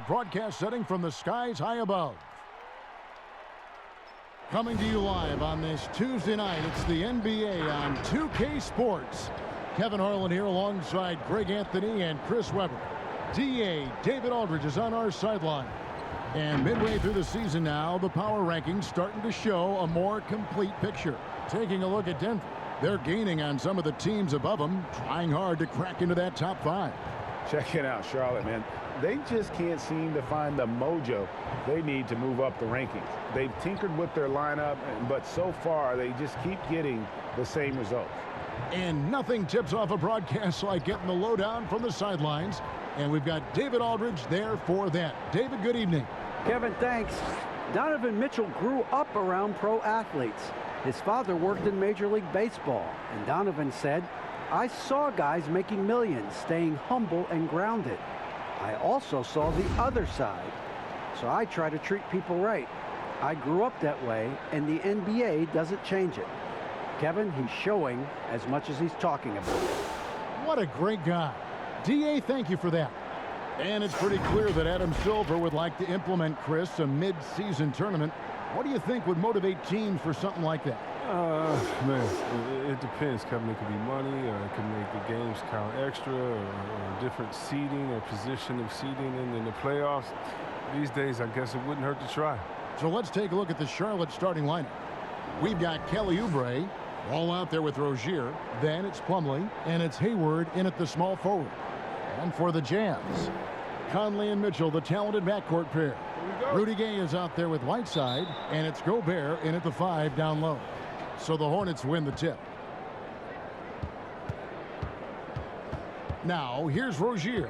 broadcast setting from the skies high above. Coming to you live on this Tuesday night, it's the NBA on 2K Sports. Kevin Harlan here alongside Greg Anthony and Chris Webber. DA David Aldridge is on our sideline. And midway through the season now, the power rankings starting to show a more complete picture. Taking a look at Denver, they're gaining on some of the teams above them, trying hard to crack into that top 5. Check it out, Charlotte, man. They just can't seem to find the mojo they need to move up the rankings. They've tinkered with their lineup, but so far they just keep getting the same results. And nothing tips off a broadcast like getting the lowdown from the sidelines. And we've got David Aldridge there for that. David, good evening. Kevin, thanks. Donovan Mitchell grew up around pro athletes. His father worked in Major League Baseball, and Donovan said, "I saw guys making millions, staying humble and grounded. I also saw the other side, so I try to treat people right. I grew up that way, and the NBA doesn't change it." Kevin, he's showing as much as he's talking about. What a great guy. DA, thank you for that. And it's pretty clear that Adam Silver would like to implement, Chris, a mid-season tournament. What do you think would motivate teams for something like that? Man, it depends, Kevin. It could be money, or it could make the games count extra, or different seeding or position of seeding in the playoffs. These days, I guess it wouldn't hurt to try. So let's take a look at the Charlotte starting lineup. We've got Kelly Oubre all out there with Rozier. Then it's Plumlee, and it's Hayward in at the small forward. And for the Jazz, Conley and Mitchell, the talented backcourt pair. Rudy Gay is out there with Whiteside, and it's Gobert in at the 5 down low. So the Hornets win the tip. Now, here's Rozier.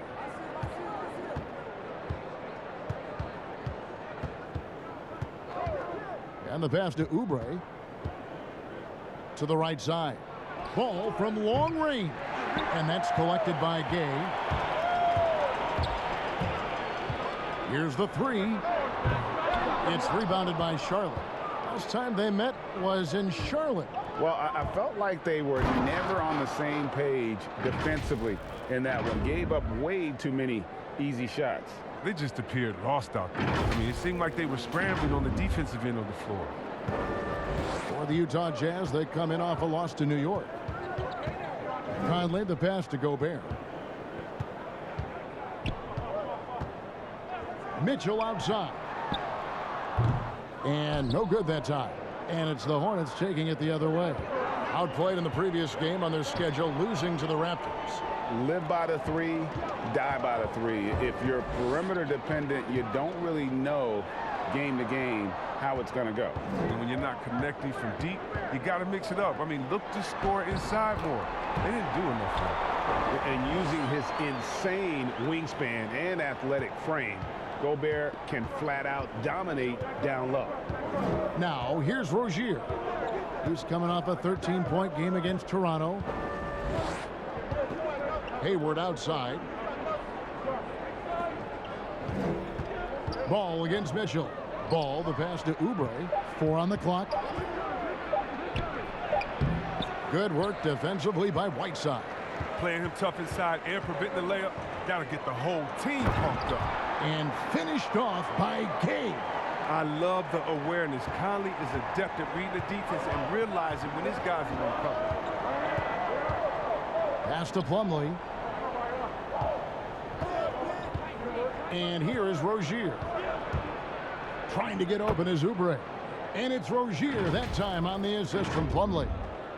And the pass to Oubre. To the right side. Ball from long range. And that's collected by Gay. Here's the 3. It's rebounded by Charlotte. Last time they met was in Charlotte. Well, I felt like they were never on the same page defensively in that one. Gave up way too many easy shots. They just appeared lost out there. I mean, it seemed like they were scrambling on the defensive end of the floor. For the Utah Jazz, they come in off a loss to New York. Conley, the pass to Gobert. Mitchell outside. And no good that time. And it's the Hornets taking it the other way. Outplayed in the previous game on their schedule, losing to the Raptors. Live by the 3, die by the 3. If you're perimeter dependent, you don't really know game to game how it's going to go. And when you're not connecting from deep, you got to mix it up. I mean, look to score inside more. They didn't do enough for it. And using his insane wingspan and athletic frame, Gobert can flat out dominate down low. Now, here's Rozier. He's coming off a 13-point game against Toronto. Hayward outside. Ball against Mitchell. Ball, the pass to Oubre. 4 on the clock. Good work defensively by Whiteside. Playing him tough inside and preventing the layup. Got to get the whole team pumped up. And finished off by Gay. I love the awareness. Conley is adept at reading the defense and realizing when his guys are going to cover. Pass to Plumlee. And here is Rozier. Trying to get open is Oubre. And it's Rozier that time on the assist from Plumlee.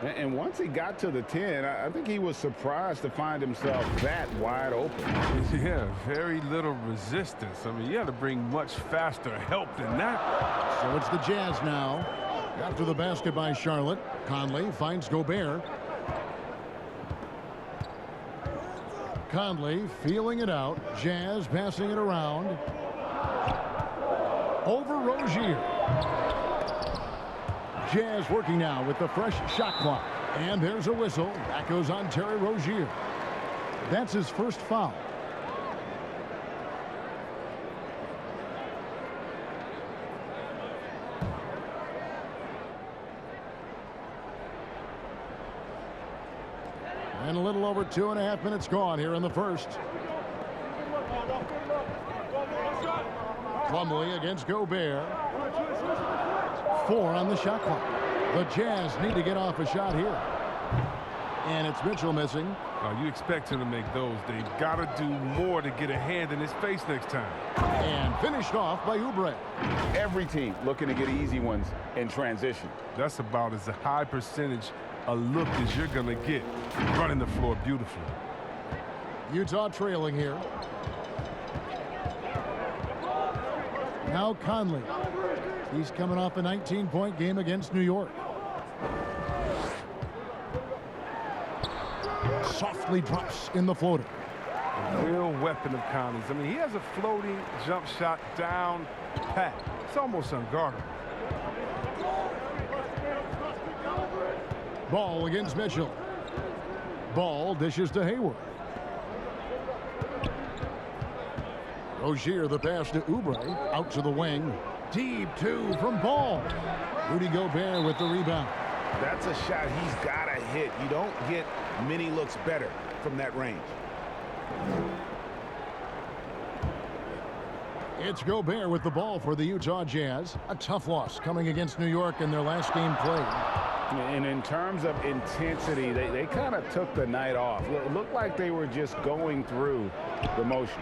And once he got to the 10, I think he was surprised to find himself that wide open. Yeah, very little resistance. I mean, you had to bring much faster help than that. So it's the Jazz now. After the basket by Charlotte, Conley finds Gobert. Conley feeling it out. Jazz passing it around. Over Rozier. Jazz working now with the fresh shot clock. And there's a whistle. That goes on Terry Rozier. That's his first foul. And a little over 2.5 minutes gone here in the first. Plumlee against Gobert. 4 on the shot clock. The Jazz need to get off a shot here. And it's Mitchell missing. You expect him to make those. They've got to do more to get a hand in his face next time. And finished off by Oubre. Every team looking to get easy ones in transition. That's about as a high percentage a look as you're going to get. Running the floor beautifully. Utah trailing here. Now Conley. He's coming off a 19-point game against New York. Softly drops in the floater. A real weapon of Conley's. I mean, he has a floating jump shot down pat. It's almost unguardable. Ball against Mitchell. Ball dishes to Hayward. Rozier the pass to Oubre. Out to the wing. Deep 2 from Ball. Rudy Gobert with the rebound. That's a shot he's got to hit. You don't get many looks better from that range. It's Gobert with the ball for the Utah Jazz. A tough loss coming against New York in their last game played. And in terms of intensity, they kind of took the night off. It looked like they were just going through the motions.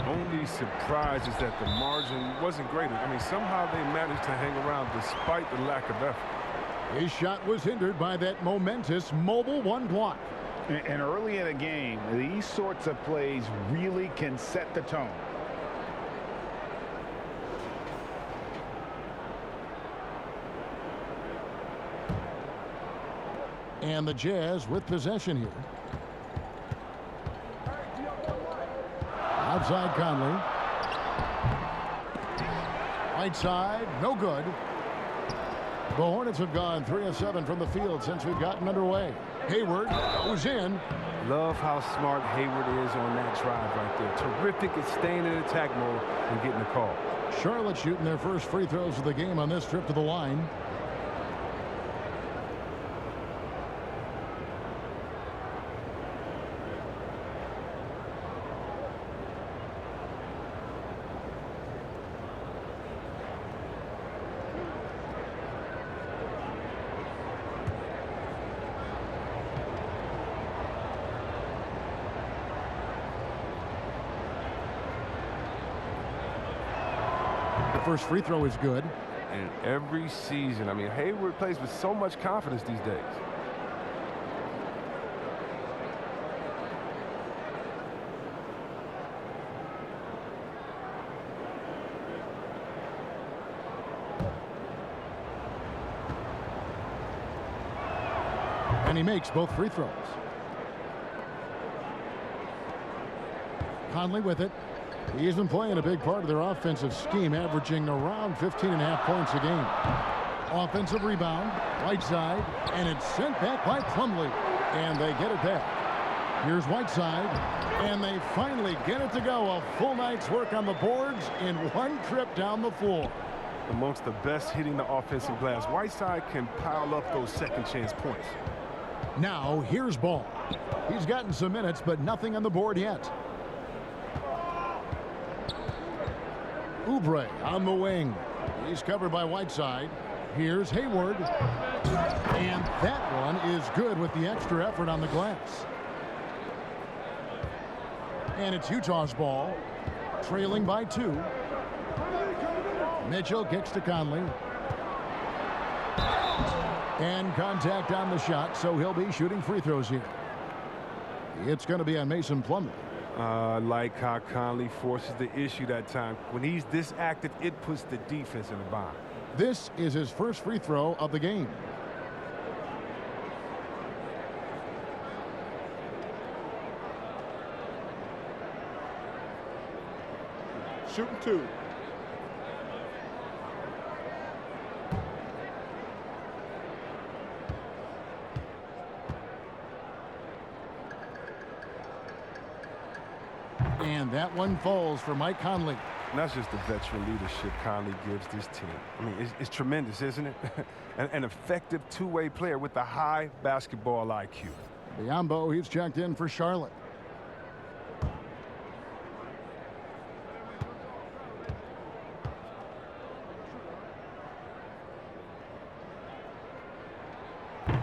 Only surprise is that the margin wasn't greater. I mean, somehow they managed to hang around despite the lack of effort. His shot was hindered by that momentous mobile 1 block. And early in a game, these sorts of plays really can set the tone. And the Jazz with possession here. Outside Conley. Right side, no good. The Hornets have gone 3 of 7 from the field since we've gotten underway. Hayward goes in. Love how smart Hayward is on that drive right there. Terrific at staying in attack mode and getting the call. Charlotte shooting their first free throws of the game on this trip to the line. First free throw is good. And every season, I mean, Hayward plays with so much confidence these days. And he makes both free throws. Conley with it. He's been playing a big part of their offensive scheme, averaging around 15.5 points a game. Offensive rebound, right side, and it's sent back by Plumlee. And they get it back. Here's Whiteside, and they finally get it to go. A full night's work on the boards in one trip down the floor. Amongst the best hitting the offensive glass, Whiteside can pile up those second chance points. Now, here's Ball. He's gotten some minutes, but nothing on the board yet. Oubre on the wing. He's covered by Whiteside. Here's Hayward. And that one is good with the extra effort on the glass. And it's Utah's ball, trailing by 2. Mitchell kicks to Conley. And contact on the shot, so he'll be shooting free throws here. It's going to be on Mason Plumlee. Like how Conley forces the issue that time. When he's this active, it puts the defense in a bind. This is his first free throw of the game. Shooting 2. And that one falls for Mike Conley. And that's just the veteran leadership Conley gives this team. I mean, it's tremendous, isn't it? An effective two-way player with a high basketball IQ. Biombo, he's checked in for Charlotte.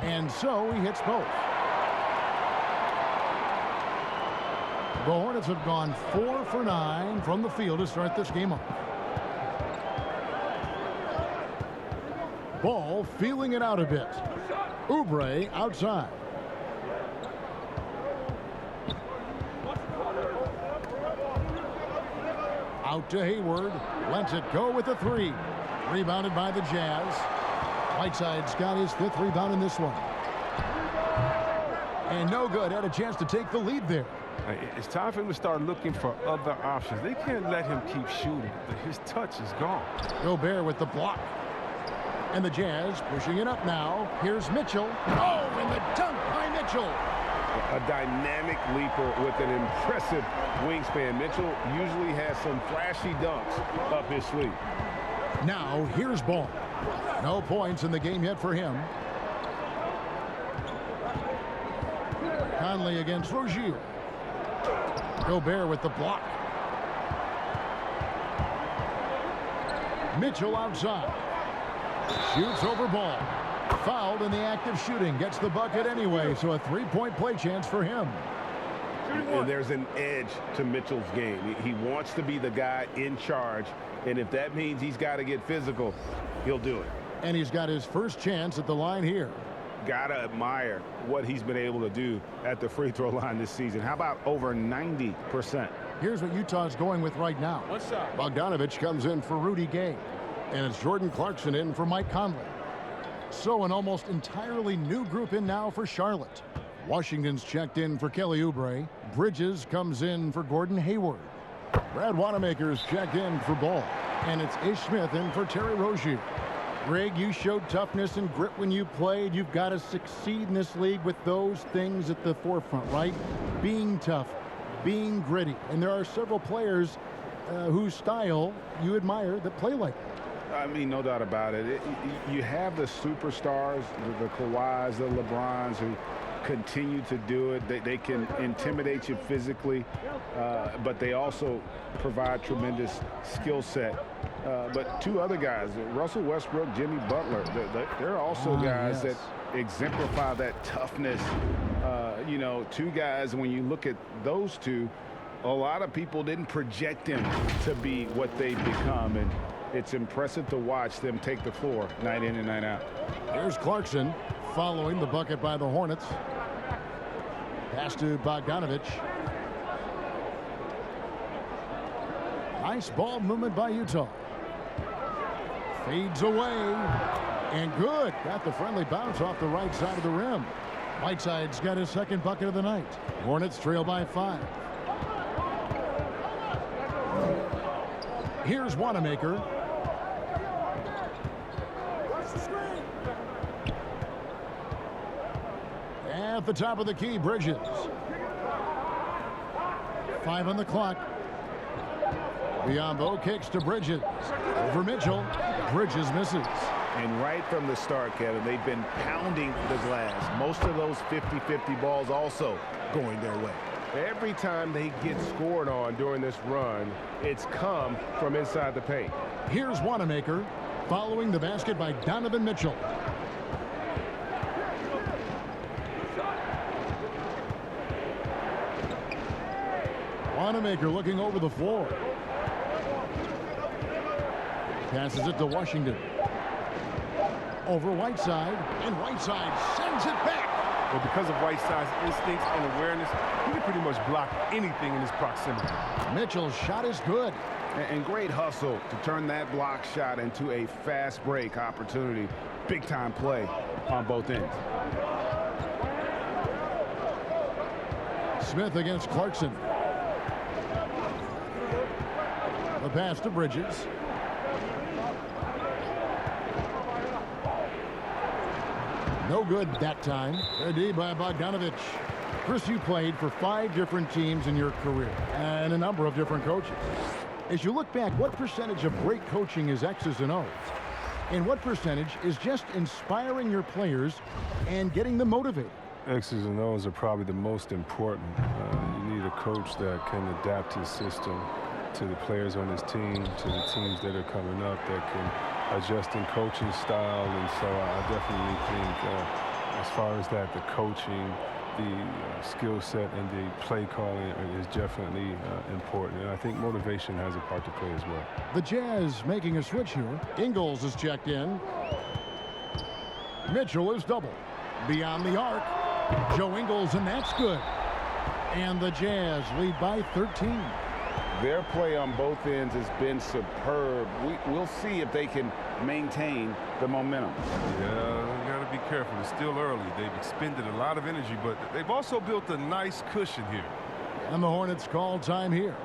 And so he hits both. The Hornets have gone 4 for 9 from the field to start this game off. Ball feeling it out a bit. Oubre outside. Out to Hayward. Lets it go with the 3. Rebounded by the Jazz. Whiteside's got his 5th rebound in this one. And no good. Had a chance to take the lead there. It's time for him to start looking for other options. They can't let him keep shooting. His touch is gone. Gobert with the block. And the Jazz pushing it up now. Here's Mitchell. Oh, and the dunk by Mitchell. A dynamic leaper with an impressive wingspan. Mitchell usually has some flashy dunks up his sleeve. Now, here's Ball. No points in the game yet for him. Conley against Rozier. Gobert with the block. Mitchell outside. Shoots over Ball. Fouled in the act of shooting. Gets the bucket anyway, so a 3-point play chance for him. And there's an edge to Mitchell's game. He wants to be the guy in charge, and if that means he's got to get physical, he'll do it. And he's got his first chance at the line here. Gotta admire what he's been able to do at the free throw line this season. How about over 90%? Here's what Utah's going with right now. Bogdanovich comes in for Rudy Gay. And it's Jordan Clarkson in for Mike Conley. So an almost entirely new group in now for Charlotte. Washington's checked in for Kelly Oubre. Bridges comes in for Gordon Hayward. Brad Wanamaker's checked in for Ball. And it's Ish Smith in for Terry Rozier. Greg, you showed toughness and grit when you played. You've got to succeed in this league with those things at the forefront, right? Being tough, being gritty. And there are several players whose style you admire that play like that. I mean, no doubt about it. You have the superstars, the Kawhis, the LeBrons, who continue to do it. They can intimidate you physically, but they also provide tremendous skill set. But two other guys, Russell Westbrook, Jimmy Butler, they're also guys that exemplify that toughness. You know, two guys, when you look at those two, a lot of people didn't project them to be what they've become. And it's impressive to watch them take the floor night in and night out. There's Clarkson following the bucket by the Hornets. Pass to Bogdanovich. Nice ball movement by Utah. Fades away. And good. Got the friendly bounce off the right side of the rim. Whiteside's got his second bucket of the night. Hornets trail by 5. Here's Wanamaker. At the top of the key, Bridges. 5 on the clock. Biombo kicks to Bridges. Over Mitchell. Bridges misses. And right from the start, Kevin, they've been pounding the glass. Most of those 50-50 balls also going their way. Every time they get scored on during this run, it's come from inside the paint. Here's Wanamaker following the basket by Donovan Mitchell. Wanamaker looking over the floor. Passes it to Washington. Over Whiteside, and Whiteside sends it back. But because of Whiteside's instincts and awareness, he can pretty much block anything in his proximity. Mitchell's shot is good. And great hustle to turn that block shot into a fast break opportunity. Big time play on both ends. Smith against Clarkson. The pass to Bridges. No good that time. Ready by Bogdanovich. Chris, you played for 5 different teams in your career and a number of different coaches. As you look back, what percentage of great coaching is X's and O's? And what percentage is just inspiring your players and getting them motivated? X's and O's are probably the most important. You need a coach that can adapt his system to the players on his team, to the teams that are coming up, that can adjust in coaching style. And so I definitely think as far as that, the coaching, the skill set, and the play calling is definitely important. And I think motivation has a part to play as well. The Jazz making a switch here. Ingles is checked in. Mitchell is double. Beyond the arc. Joe Ingles, and that's good. And the Jazz lead by 13. Their play on both ends has been superb. We'll see if they can maintain the momentum. Yeah, you got to be careful. It's still early. They've expended a lot of energy, but they've also built a nice cushion here. And the Hornets call time here.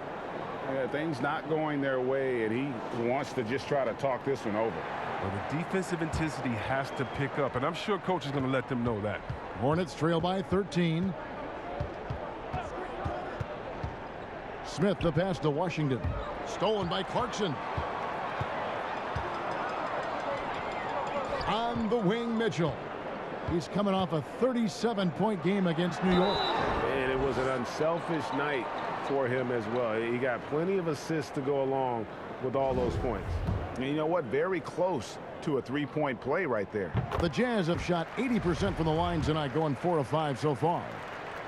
Yeah, things not going their way, and he wants to just try to talk this one over. Well, the defensive intensity has to pick up, and I'm sure coach is going to let them know that. Hornets trail by 13. Smith, the pass to Washington. Stolen by Clarkson. On the wing, Mitchell. He's coming off a 37-point game against New York. And it was an unselfish night for him as well. He got plenty of assists to go along with all those points. And you know what? Very close to a three-point play right there. The Jazz have shot 80% from the line tonight, going 4 of 5 so far.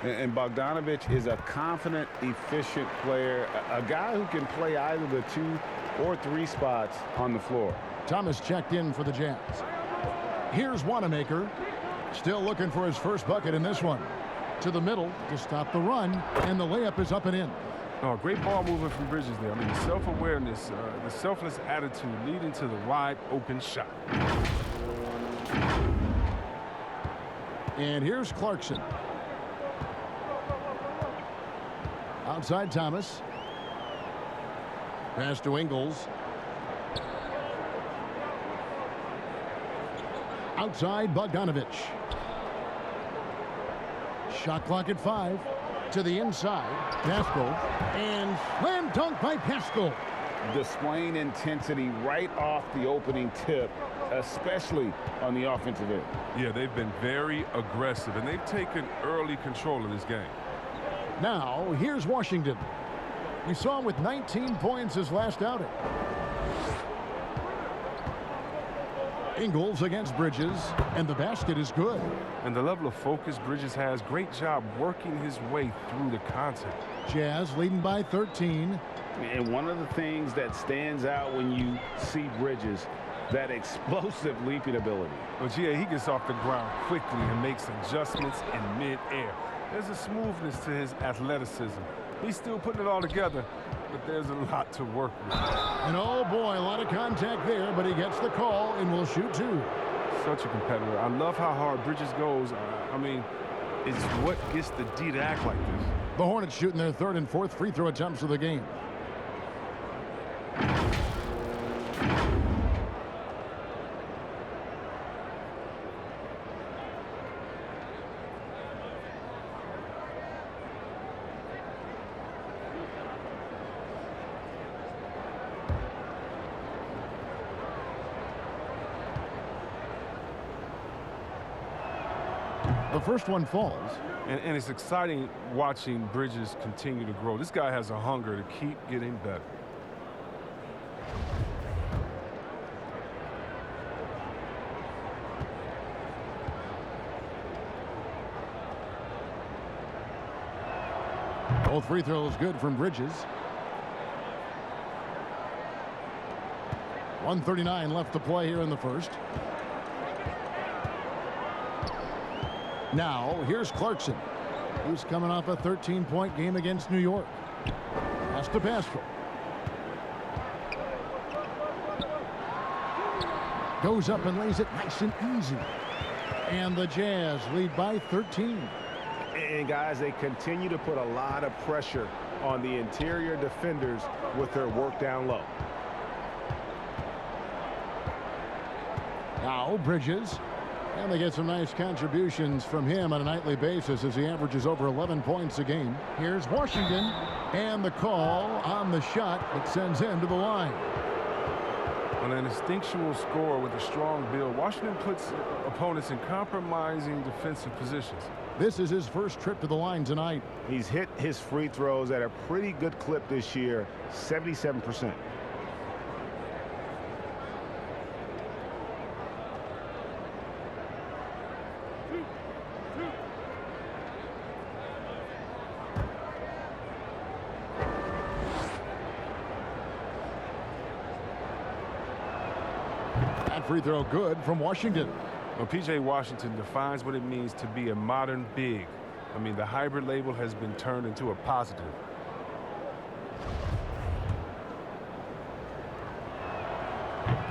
And Bogdanovich is a confident, efficient player, a guy who can play either the 2 or 3 spots on the floor. Thomas checked in for the Jazz. Here's Wanamaker, still looking for his first bucket in this one. To the middle to stop the run, and the layup is up and in. Oh, great ball movement from Bridges there. I mean, the self-awareness, the selfless attitude leading to the wide open shot. And here's Clarkson. Outside Thomas. Pass to Ingles. Outside Bogdanovich. Shot clock at 5. To the inside. Pascal. And slam dunk by Pascal. Displaying intensity right off the opening tip, especially on the offensive end. Yeah, they've been very aggressive, and they've taken early control of this game. Now, here's Washington. We saw him with 19 points his last outing. Ingles against Bridges, and the basket is good. And the level of focus Bridges has, great job working his way through the contact. Jazz leading by 13. And one of the things that stands out when you see Bridges, that explosive leaping ability. Well, he gets off the ground quickly and makes adjustments in mid-air. There's a smoothness to his athleticism. He's still putting it all together, but there's a lot to work with. And oh boy, a lot of contact there, but he gets the call and will shoot 2. Such a competitor. I love how hard Bridges goes. I mean, it's what gets the D to act like this. The Hornets shooting their 3rd and 4th free throw attempts of the game. The first one falls. And it's exciting watching Bridges continue to grow. This guy has a hunger to keep getting better. Both free throws good from Bridges. 1:39 left to play here in the first. Now, here's Clarkson, who's coming off a 13-point game against New York. Pass to Pascal. Goes up and lays it nice and easy. And the Jazz lead by 13. And guys, they continue to put a lot of pressure on the interior defenders with their work down low. Now Bridges. And they get some nice contributions from him on a nightly basis as he averages over 11 points a game. Here's Washington. And the call on the shot that sends him to the line. On an instinctual scorer with a strong build, Washington puts opponents in compromising defensive positions. This is his first trip to the line tonight. He's hit his free throws at a pretty good clip this year, 77%. That free throw good from Washington. Well, P.J. Washington defines what it means to be a modern big. I mean, the hybrid label has been turned into a positive.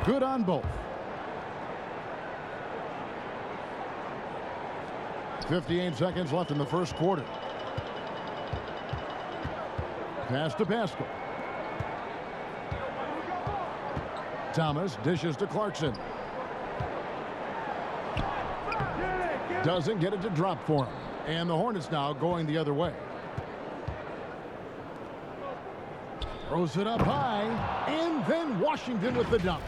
Good on both. 58 seconds left in the first quarter. Pass to Pascal. Thomas dishes to Clarkson. Doesn't get it to drop for him. And the Hornets now going the other way. Throws it up high. And then Washington with the dunk.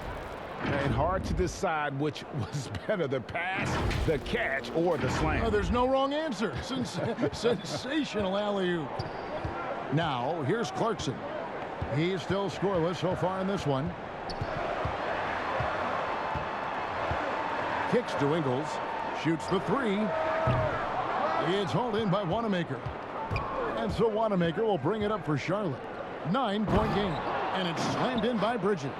And hard to decide which was better, the pass, the catch, or the slam. Oh, there's no wrong answer. Sensational alley-oop. Now, here's Clarkson. He's still scoreless so far in this one. Kicks to Ingles. Shoots the three. It's hauled in by Wanamaker. And so Wanamaker will bring it up for Charlotte. 9-point game. And it's slammed in by Bridges.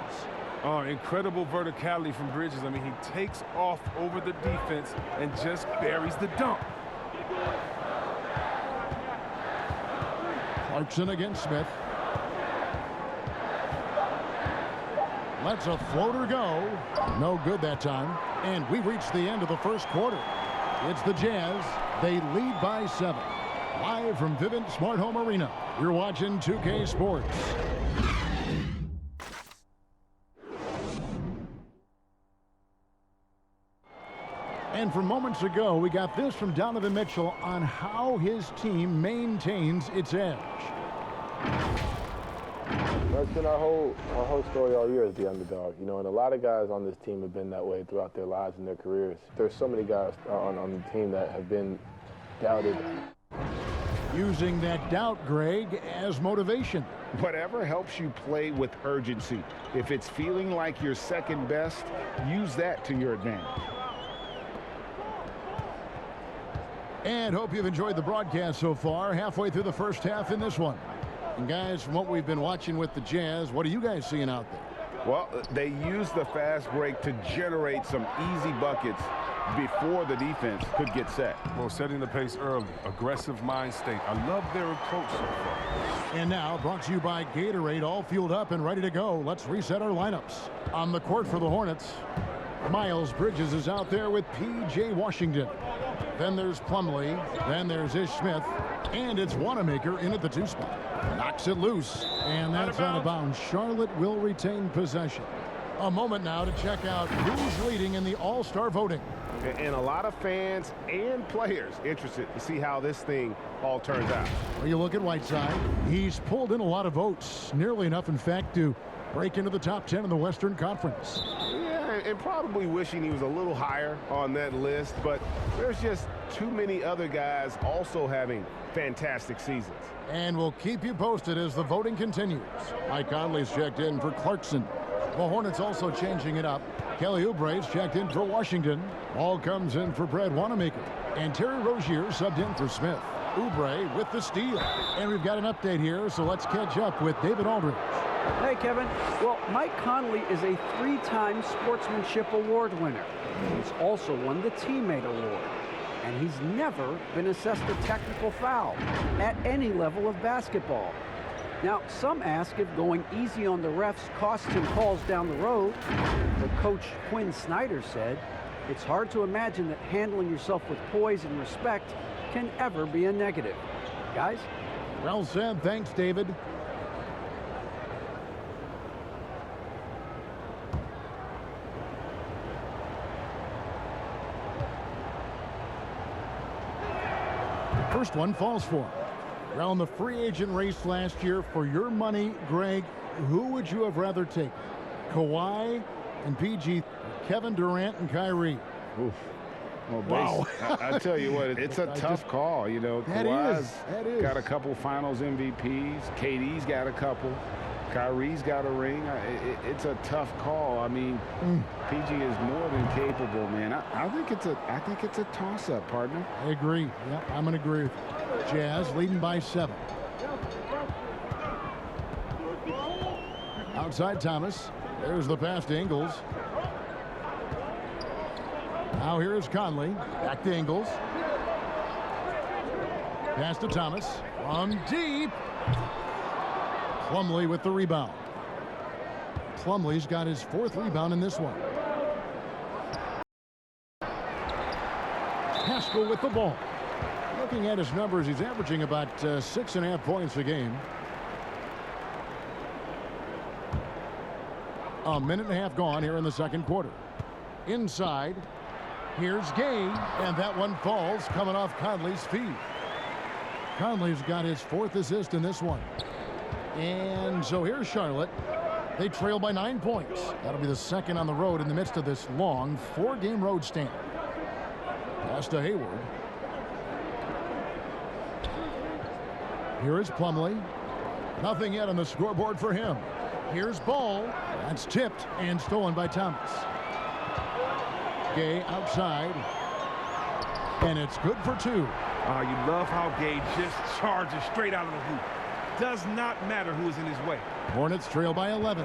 Oh, incredible verticality from Bridges. I mean, he takes off over the defense and just buries the dunk. Clarkson against Smith. Lets a floater go. No good that time. And we've reached the end of the first quarter. It's the Jazz. They lead by 7. Live from Vivint Smart Home Arena. You're watching 2K Sports. And from moments ago, we got this from Donovan Mitchell on how his team maintains its edge. That's been our whole story all year as the underdog, you know, and a lot of guys on this team have been that way throughout their lives and their careers. There's so many guys on the team that have been doubted. Using that doubt, Greg, as motivation. Whatever helps you play with urgency. If it's feeling like you're second best, use that to your advantage. And hope you've enjoyed the broadcast so far. Halfway through the first half in this one. And guys, from what we've been watching with the Jazz, what are you guys seeing out there? Well, they use the fast break to generate some easy buckets before the defense could get set. Well, setting the pace early, aggressive mind state. I love their approach so far. And now, brought to you by Gatorade, all fueled up and ready to go. Let's reset our lineups. On the court for the Hornets, Miles Bridges is out there with P.J. Washington. Then there's Plumlee. Then there's Ish Smith. And it's Wanamaker in at the 2 spot. Knocks it loose. And that's out of bounds. Charlotte will retain possession. A moment now to check out who's leading in the All-Star voting. And a lot of fans and players interested to see how this thing all turns out. Well, you look at Whiteside. He's pulled in a lot of votes. Nearly enough, in fact, to break into the top 10 in the Western Conference. Yeah, and probably wishing he was a little higher on that list, but there's just too many other guys also having fantastic seasons. And we'll keep you posted as the voting continues. Mike Conley's checked in for Clarkson. The Hornets also changing it up. Kelly Oubre's checked in for Washington. Ball comes in for Brad Wanamaker. And Terry Rozier subbed in for Smith. Oubre with the steal. And we've got an update here, so let's catch up with David Aldridge. Hey, Kevin. Well, Mike Conley is a 3-time Sportsmanship Award winner. He's also won the Teammate Award. And he's never been assessed a technical foul at any level of basketball. Now, some ask if going easy on the refs costs him calls down the road. But Coach Quinn Snyder said, it's hard to imagine that handling yourself with poise and respect can ever be a negative. Guys? Well said. Thanks, David. First one falls for him. Around the free agent race last year, for your money, Greg, who would you have rather taken? Kawhi and PG, Kevin Durant and Kyrie. Oof. Well, Wow. I tell you what, it's a tough call. You know, Kawhi's got a couple finals MVPs. KD's got a couple. Kyrie's got a ring. It's a tough call. I mean, PG is more than capable, man. I think it's a toss-up, partner. I agree. Yeah, I'm going to agree with you. Jazz leading by 7. Outside Thomas. There's the pass to Ingles. Now here is Conley. Back to Ingles. Pass to Thomas. From deep. Plumlee with the rebound. Plumlee's got his 4th rebound in this one. Pascal with the ball. Looking at his numbers, he's averaging about 6.5 points a game. A minute and a half gone here in the second quarter. Inside, here's Gay, and that one falls coming off Conley's feet. Conley's got his 4th assist in this one. And so here's Charlotte. They trail by 9 points. That'll be the second on the road in the midst of this long 4-game road stand. Pass to Hayward. Here is Plumlee. Nothing yet on the scoreboard for him. Here's Ball. That's tipped and stolen by Thomas. Gay outside. And it's good for 2. You love how Gay just charges straight out of the hoop. Does not matter who is in his way. Hornets trail by 11.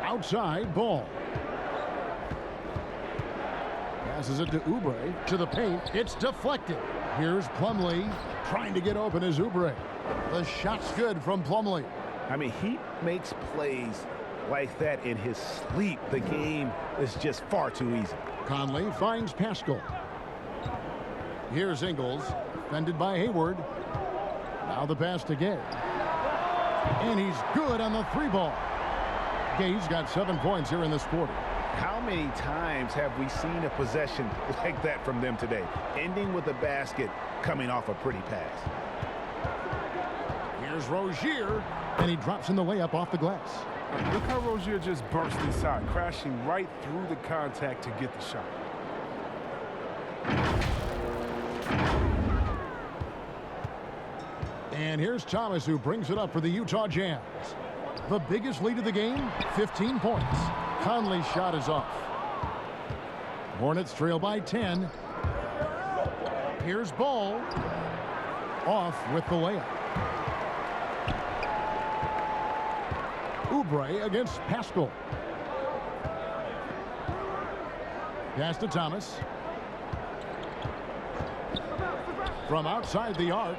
Outside, Ball. Passes it to Oubre. To the paint. It's deflected. Here's Plumlee trying to get open as Oubre. The shot's good from Plumlee. I mean, he makes plays like that in his sleep. The game is just far too easy. Conley finds Pascal. Here's Ingles. Defended by Hayward. Now the pass to Gay. And he's good on the 3-ball. Gay's got 7 points here in this quarter. How many times have we seen a possession like that from them today? Ending with a basket, coming off a pretty pass. Here's Rozier, and he drops in the layup off the glass. Look how Rozier just burst inside, crashing right through the contact to get the shot. And here's Thomas, who brings it up for the Utah Jazz. The biggest lead of the game, 15 points. Conley's shot is off. Hornets trail by 10. Here's Ball. Off with the layup. Oubre against Pascal. Pass to Thomas. From outside the arc.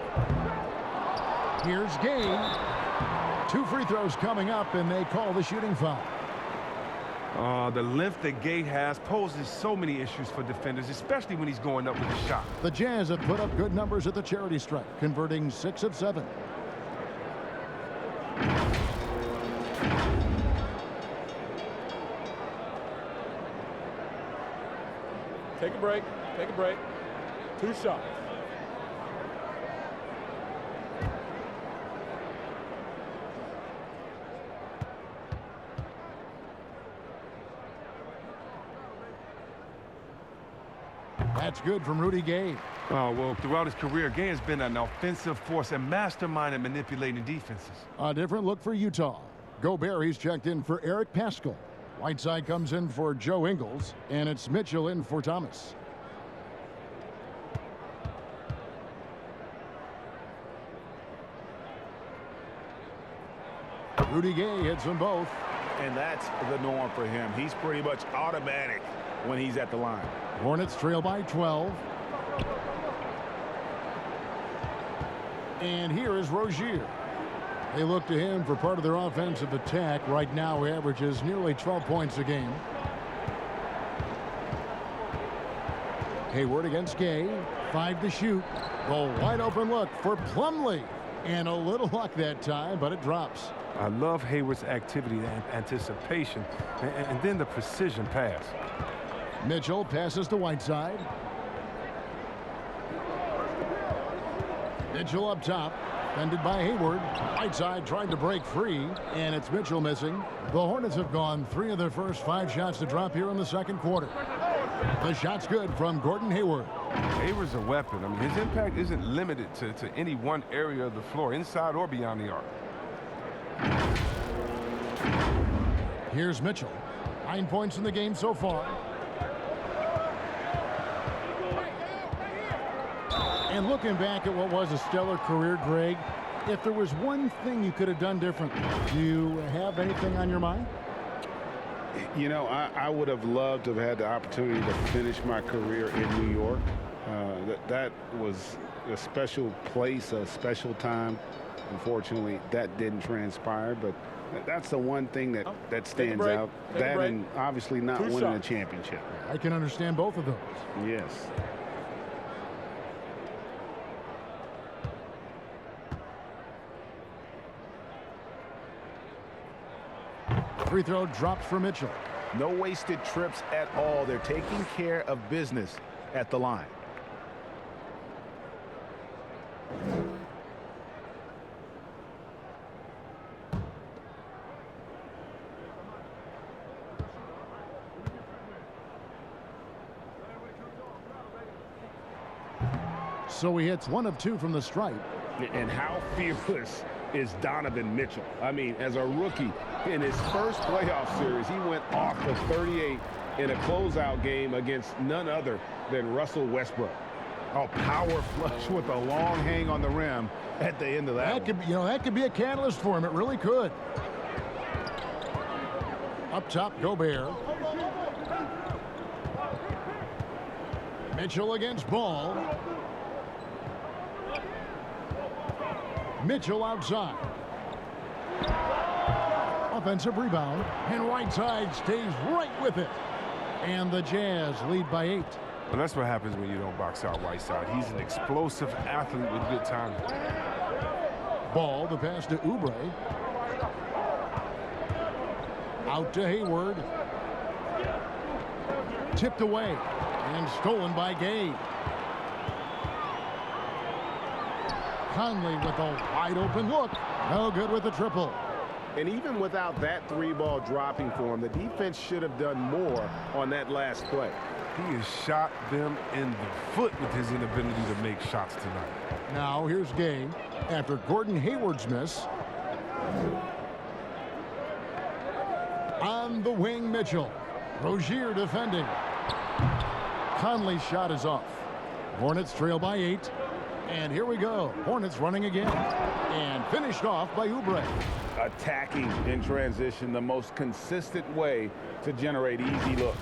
Here's Gay. 2 free throws coming up, and they call the shooting foul. The length that Gay has poses so many issues for defenders, especially when he's going up with a shot. The Jazz have put up good numbers at the charity stripe, converting 6 of 7. Take a break. Take a break. 2 shots. That's good from Rudy Gay. Well, throughout his career, Gay has been an offensive force and mastermind at manipulating defenses. A different look for Utah. Gobert, he's checked in for Eric Pascal. Whiteside comes in for Joe Ingles, and it's Mitchell in for Thomas. Rudy Gay hits them both. And that's the norm for him. He's pretty much automatic when he's at the line. Hornets trail by 12. And here is Rozier. They look to him for part of their offensive attack. Right now, he averages nearly 12 points a game. Hayward against Gay. 5 to shoot. The wide open look for Plumlee. And a little luck that time, but it drops. I love Hayward's activity and anticipation, and then the precision pass. Mitchell passes to Whiteside. Mitchell up top, defended by Hayward. Whiteside trying to break free, and it's Mitchell missing. The Hornets have gone 3 of their first 5 shots to drop here in the second quarter. The shot's good from Gordon Hayward. Hayward's a weapon. I mean, his impact isn't limited to any one area of the floor, inside or beyond the arc. Here's Mitchell. 9 points in the game so far. And looking back at what was a stellar career, Greg, if there was one thing you could have done differently, do you have anything on your mind? You know, I would have loved to have had the opportunity to finish my career in New York. That was a special place, a special time. Unfortunately, that didn't transpire, but that's the one thing that stands out. That and obviously not winning a championship. I can understand both of those. Yes. Free throw drops for Mitchell. No wasted trips at all. They're taking care of business at the line. So he hits 1 of 2 from the stripe. And how fearless is Donovan Mitchell? I mean, as a rookie in his first playoff series, he went off for 38 in a closeout game against none other than Russell Westbrook. A power flush with a long hang on the rim at the end of that. That could be a catalyst for him. It really could. Up top, Gobert. Mitchell against Ball. Mitchell outside. Offensive rebound, and Whiteside stays right with it. And the Jazz lead by 8. Well, that's what happens when you don't box out Whiteside. He's an explosive athlete with good timing. Ball, the pass to Oubre. Out to Hayward. Tipped away and stolen by Gay. Conley with a wide open look. No good with the triple. And even without that 3-ball dropping for him, the defense should have done more on that last play. He has shot them in the foot with his inability to make shots tonight. Now here's Gay after Gordon Hayward's miss. On the wing, Mitchell. Rozier defending. Conley's shot is off. Hornets trail by 8. And here we go. Hornets running again. And finished off by Oubre. Attacking in transition, the most consistent way to generate easy looks.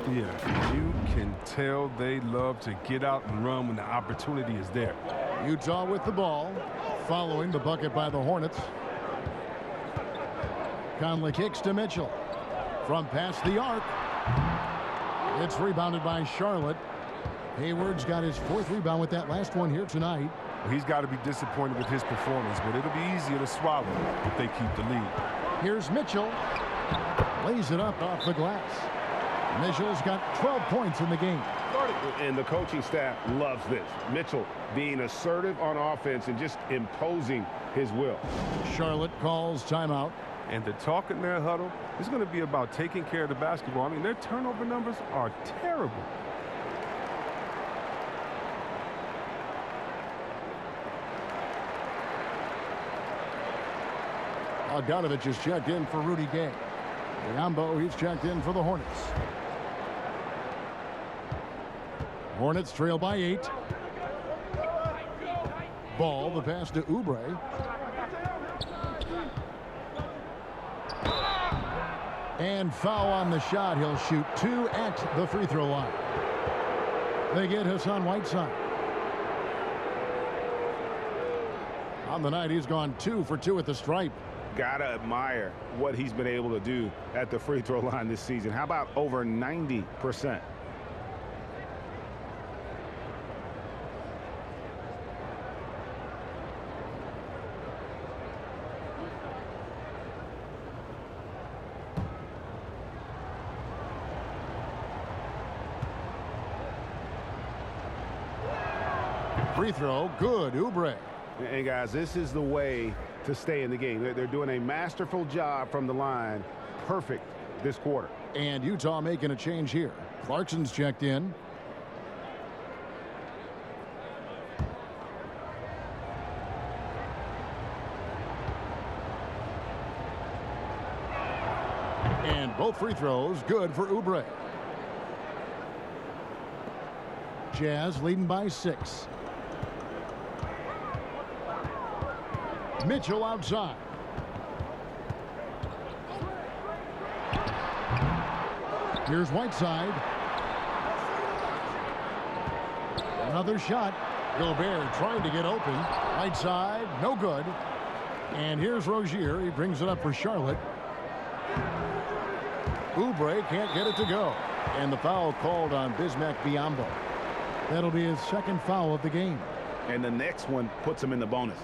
Yeah, you can tell they love to get out and run when the opportunity is there. Utah with the ball, following the bucket by the Hornets. Conley kicks to Mitchell. From past the arc. It's rebounded by Charlotte. Hayward's got his 4th rebound with that last one here tonight. He's got to be disappointed with his performance, but it'll be easier to swallow if they keep the lead. Here's Mitchell. Lays it up off the glass. Mitchell's got 12 points in the game. And the coaching staff loves this. Mitchell being assertive on offense and just imposing his will. Charlotte calls timeout. And the talk in their huddle is going to be about taking care of the basketball. I mean, their turnover numbers are terrible. Bogdanovich is checked in for Rudy Gay. Biombo, he's checked in for the Hornets. Hornets trail by 8. Ball, the pass to Oubre. And foul on the shot. He'll shoot 2 at the free throw line. They get Hassan Whiteside. On the night, he's gone 2 for 2 at the stripe. Gotta admire what he's been able to do at the free throw line this season. How about over 90%? Free throw, good, Oubre. And guys, this is the way to stay in the game. They're doing a masterful job from the line. Perfect this quarter. And Utah making a change here. Clarkson's checked in. And both free throws good for Oubre. Jazz leading by 6. Mitchell outside. Here's Whiteside. Another shot. Gobert trying to get open. Whiteside, no good. And here's Rozier. He brings it up for Charlotte. Oubre can't get it to go. And the foul called on Bismack Biyombo. That'll be his second foul of the game. And the next one puts him in the bonus.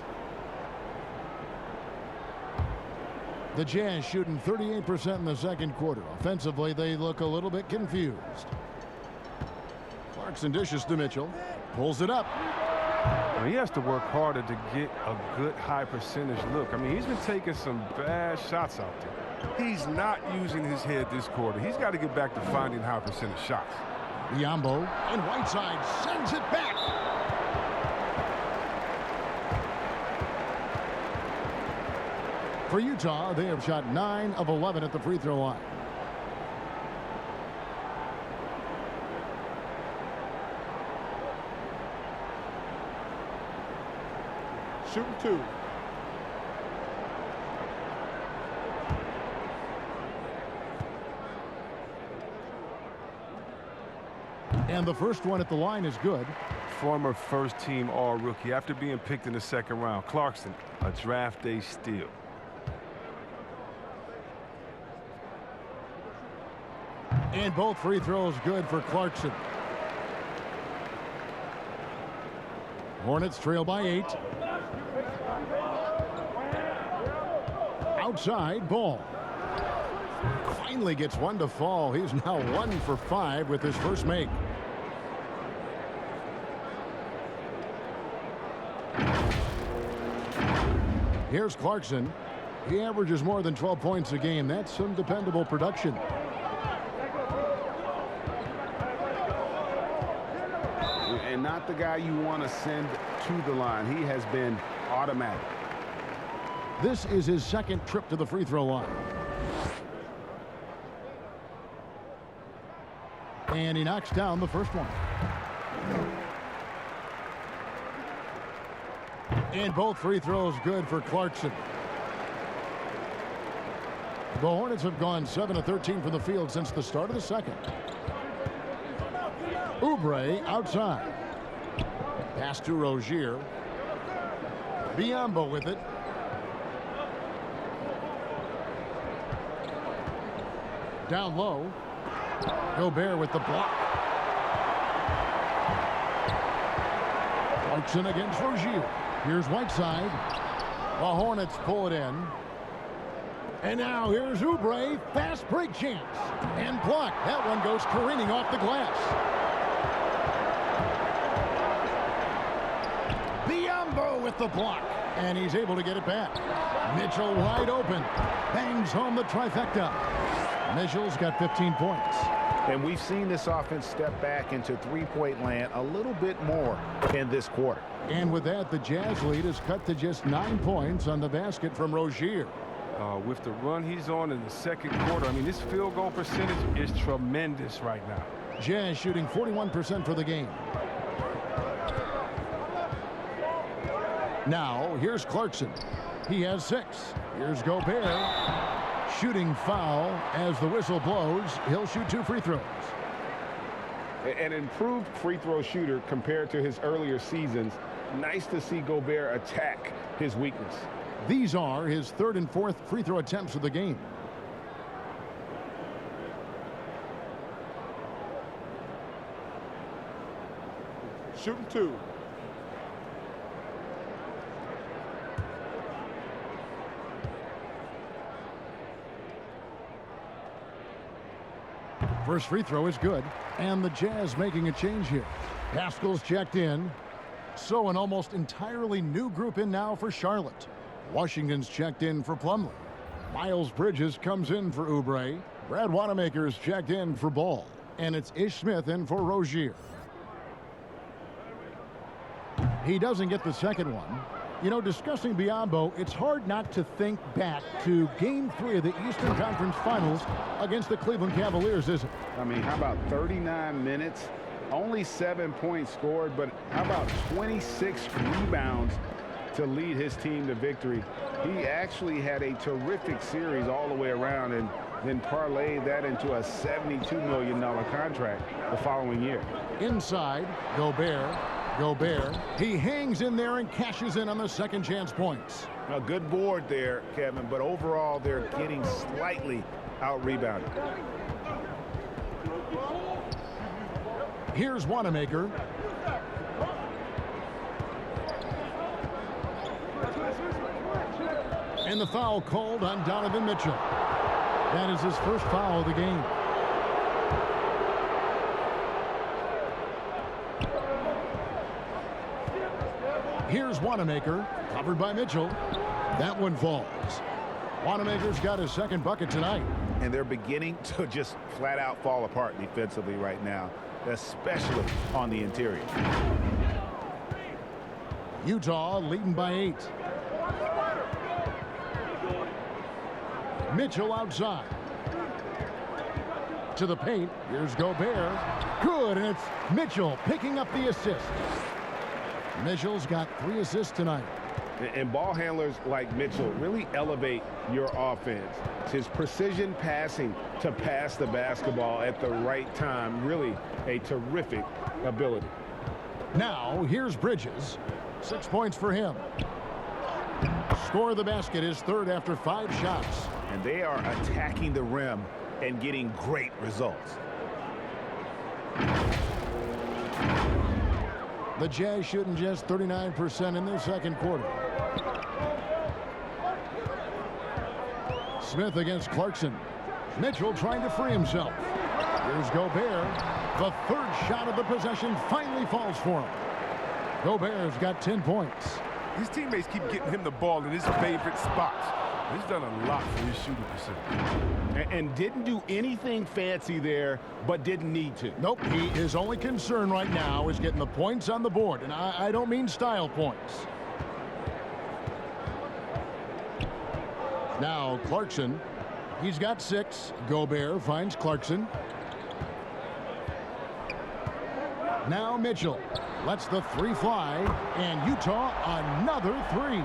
The Jazz shooting 38% in the second quarter. Offensively, they look a little bit confused. Clarkson dishes to Mitchell. Pulls it up. Well, he has to work harder to get a good high percentage look. I mean, he's been taking some bad shots out there. He's not using his head this quarter. He's got to get back to finding high percentage shots. Biyombo and Whiteside sends it back. For Utah, they have shot 9 of 11 at the free throw line. Shooting 2. And the first one at the line is good. Former first-team All-Rookie after being picked in the second round. Clarkson, a draft day steal. And both free throws good for Clarkson. Hornets trail by 8. Outside, Ball. Finally gets one to fall. He's now 1 for 5 with his first make. Here's Clarkson. He averages more than 12 points a game. That's some dependable production. And not the guy you want to send to the line. He has been automatic. This is his second trip to the free throw line. And he knocks down the first one. And both free throws good for Clarkson. The Hornets have gone 7 of 13 from the field since the start of the second. Oubre outside. Pass to Rozier. Biyombo with it. Down low. Gobert with the block. Clarkson against Rozier. Here's Whiteside. The Hornets pull it in. And now here's Oubre. Fast break chance. And blocked. That one goes careening off the glass. Biyombo with the block. And he's able to get it back. Mitchell wide open. Bangs home the trifecta. Mitchell's got 15 points. And we've seen this offense step back into three-point land a little bit more in this quarter. And with that, the Jazz lead is cut to just 9 points on the basket from Rozier. With the run he's on in the second quarter, I mean, this field goal percentage is tremendous right now. Jazz shooting 41% for the game. Now, here's Clarkson. He has 6. Here's Gobert. Shooting foul as the whistle blows. He'll shoot 2 free throws. An improved free throw shooter compared to his earlier seasons. Nice to see Gobert attack his weakness. These are his 3rd and 4th free throw attempts of the game. Shooting 2. First free throw is good. And the Jazz making a change here. Pascal's checked in. So an almost entirely new group in now for Charlotte. Washington's checked in for Plumlee. Miles Bridges comes in for Oubre. Brad Wanamaker's checked in for Ball. And it's Ish Smith in for Rozier. He doesn't get the second one. You know, discussing Biyombo, it's hard not to think back to Game 3 of the Eastern Conference Finals against the Cleveland Cavaliers, isn't it? I mean, how about 39 minutes? Only 7 points scored, but how about 26 rebounds to lead his team to victory. He actually had a terrific series all the way around and then parlayed that into a $72 million contract the following year. Inside, Gobert. He hangs in there and cashes in on the second chance points. A good board there, Kevin, but overall they're getting slightly out-rebounded. Here's Wanamaker. And the foul called on Donovan Mitchell. That is his first foul of the game. Here's Wanamaker, covered by Mitchell. That one falls. Wanamaker's got his second bucket tonight. And they're beginning to just flat out fall apart defensively right now, especially on the interior. Utah leading by 8. Mitchell outside. To the paint. Here's Gobert. Good, and it's Mitchell picking up the assist. Mitchell's got 3 assists tonight. And ball handlers like Mitchell really elevate your offense. It's his precision passing to pass the basketball at the right time. Really a terrific ability. Now, here's Bridges. 6 points for him. Score of the basket is third after 5 shots. And they are attacking the rim and getting great results. The Jazz shooting just 39% in their second quarter. Smith against Clarkson. Mitchell trying to free himself. Here's Gobert. The third shot of the possession finally falls for him. Gobert's got 10 points. His teammates keep getting him the ball in his favorite spots. He's done a lot for his shooting percentage. And didn't do anything fancy there, but didn't need to. Nope, his only concern right now is getting the points on the board, and I don't mean style points. Now Clarkson, he's got 6. Gobert finds Clarkson. Now Mitchell lets the 3 fly, and Utah another 3.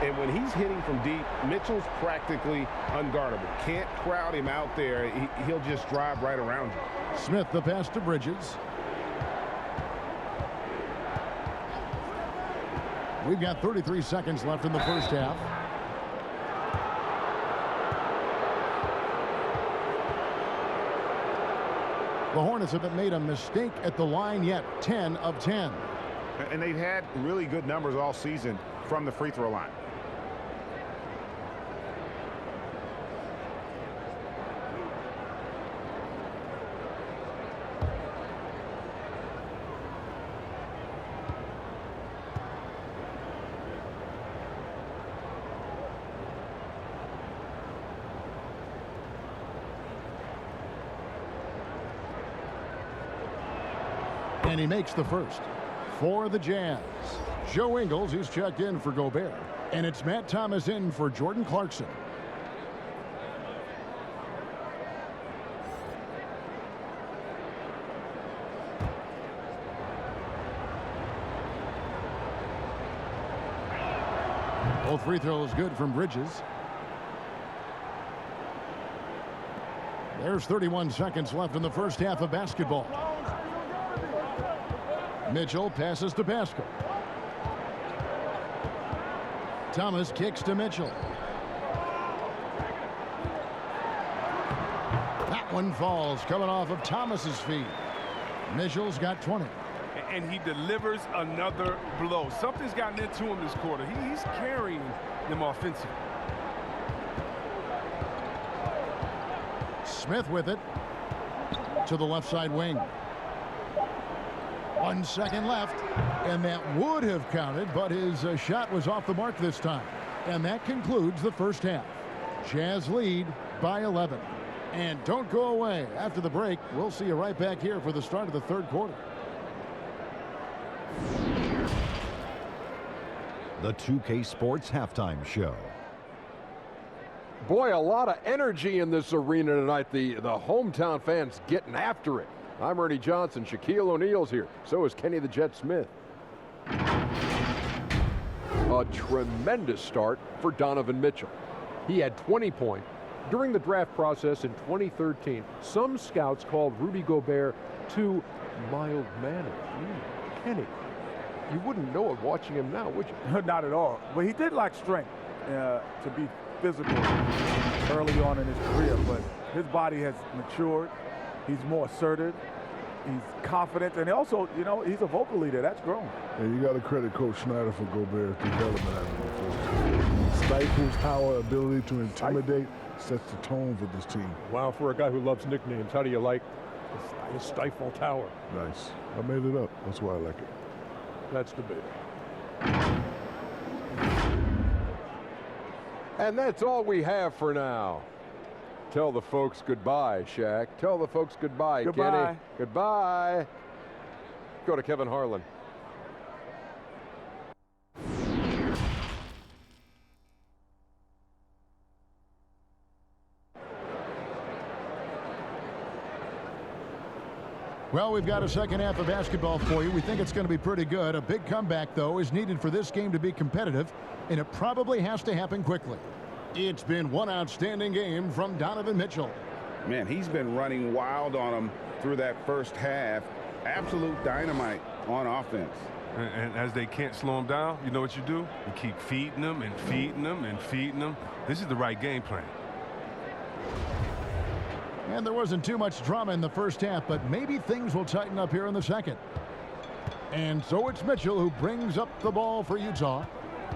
And when he's hitting from deep, Mitchell's practically unguardable. Can't crowd him out there. He'll just drive right around you. Smith the pass to Bridges. We've got 33 seconds left in the first half. The Hornets haven't made a mistake at the line yet. 10 of 10. And they've had really good numbers all season from the free throw line. And he makes the first for the Jazz. Joe Ingles, who's checked in for Gobert. And it's Matt Thomas in for Jordan Clarkson. Both free throws good from Bridges. There's 31 seconds left in the first half of basketball. Mitchell passes to Pascal. Thomas kicks to Mitchell. That one falls, coming off of Thomas's feet. Mitchell's got 20. And he delivers another blow. Something's gotten into him this quarter. He's carrying them offensively. Smith with it to the left side wing. 1 second left, and that would have counted, but his shot was off the mark this time. And that concludes the first half. Jazz lead by 11. And don't go away. After the break, we'll see you right back here for the start of the third quarter. The 2K Sports Halftime Show. Boy, a lot of energy in this arena tonight. The hometown fans getting after it. I'm Ernie Johnson. Shaquille O'Neal's here. So is Kenny the Jet Smith. A tremendous start for Donovan Mitchell. He had 20 points. During the draft process in 2013, some scouts called Rudy Gobert too mild-mannered. Kenny, you wouldn't know it watching him now, would you? Not at all. But he did lack strength to be physical early on in his career. But his body has matured. He's more assertive. He's confident. And also, you know, he's a vocal leader. That's grown. And you got to credit Coach Schneider for Gobert's development out of the Stifles power, ability to intimidate, sets the tone for this team. Wow, for a guy who loves nicknames, how do you like the Stifle Tower? Nice. I made it up. That's why I like it. That's debatable. And that's all we have for now. Tell the folks goodbye, Shaq. Tell the folks goodbye, Goodbye. Kenny. Goodbye. Go to Kevin Harlan. Well, we've got a second half of basketball for you. We think it's going to be pretty good. A big comeback, though, is needed for this game to be competitive, and it probably has to happen quickly. It's been one outstanding game from Donovan Mitchell. Man, he's been running wild on them through that first half. Absolute dynamite on offense. And as they can't slow him down, you know what you do? You keep feeding them and feeding them and feeding them. This is the right game plan. And there wasn't too much drama in the first half, but maybe things will tighten up here in the second. And so it's Mitchell who brings up the ball for Utah.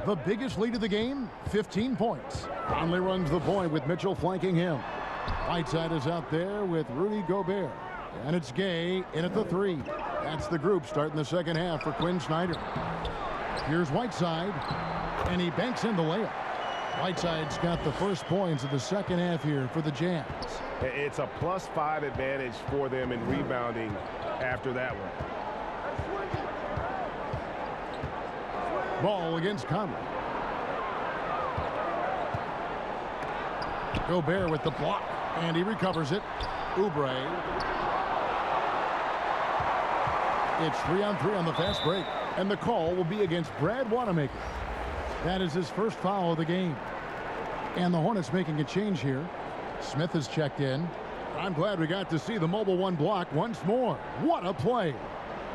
The biggest lead of the game, 15 points. Conley runs the point with Mitchell flanking him. Whiteside is out there with Rudy Gobert. And it's Gay in at the three. That's the group starting the second half for Quinn Snyder. Here's Whiteside, and he banks in the layup. Whiteside's got the first points of the second half here for the Jazz. It's a +5 advantage for them in rebounding after that one. Ball against Conley. Gobert with the block, and he recovers it. Oubre. It's 3-on-3 on the fast break, and the call will be against Brad Wanamaker. That is his first foul of the game. And the Hornets making a change here. Smith has checked in. I'm glad we got to see the mobile one block once more. What a play.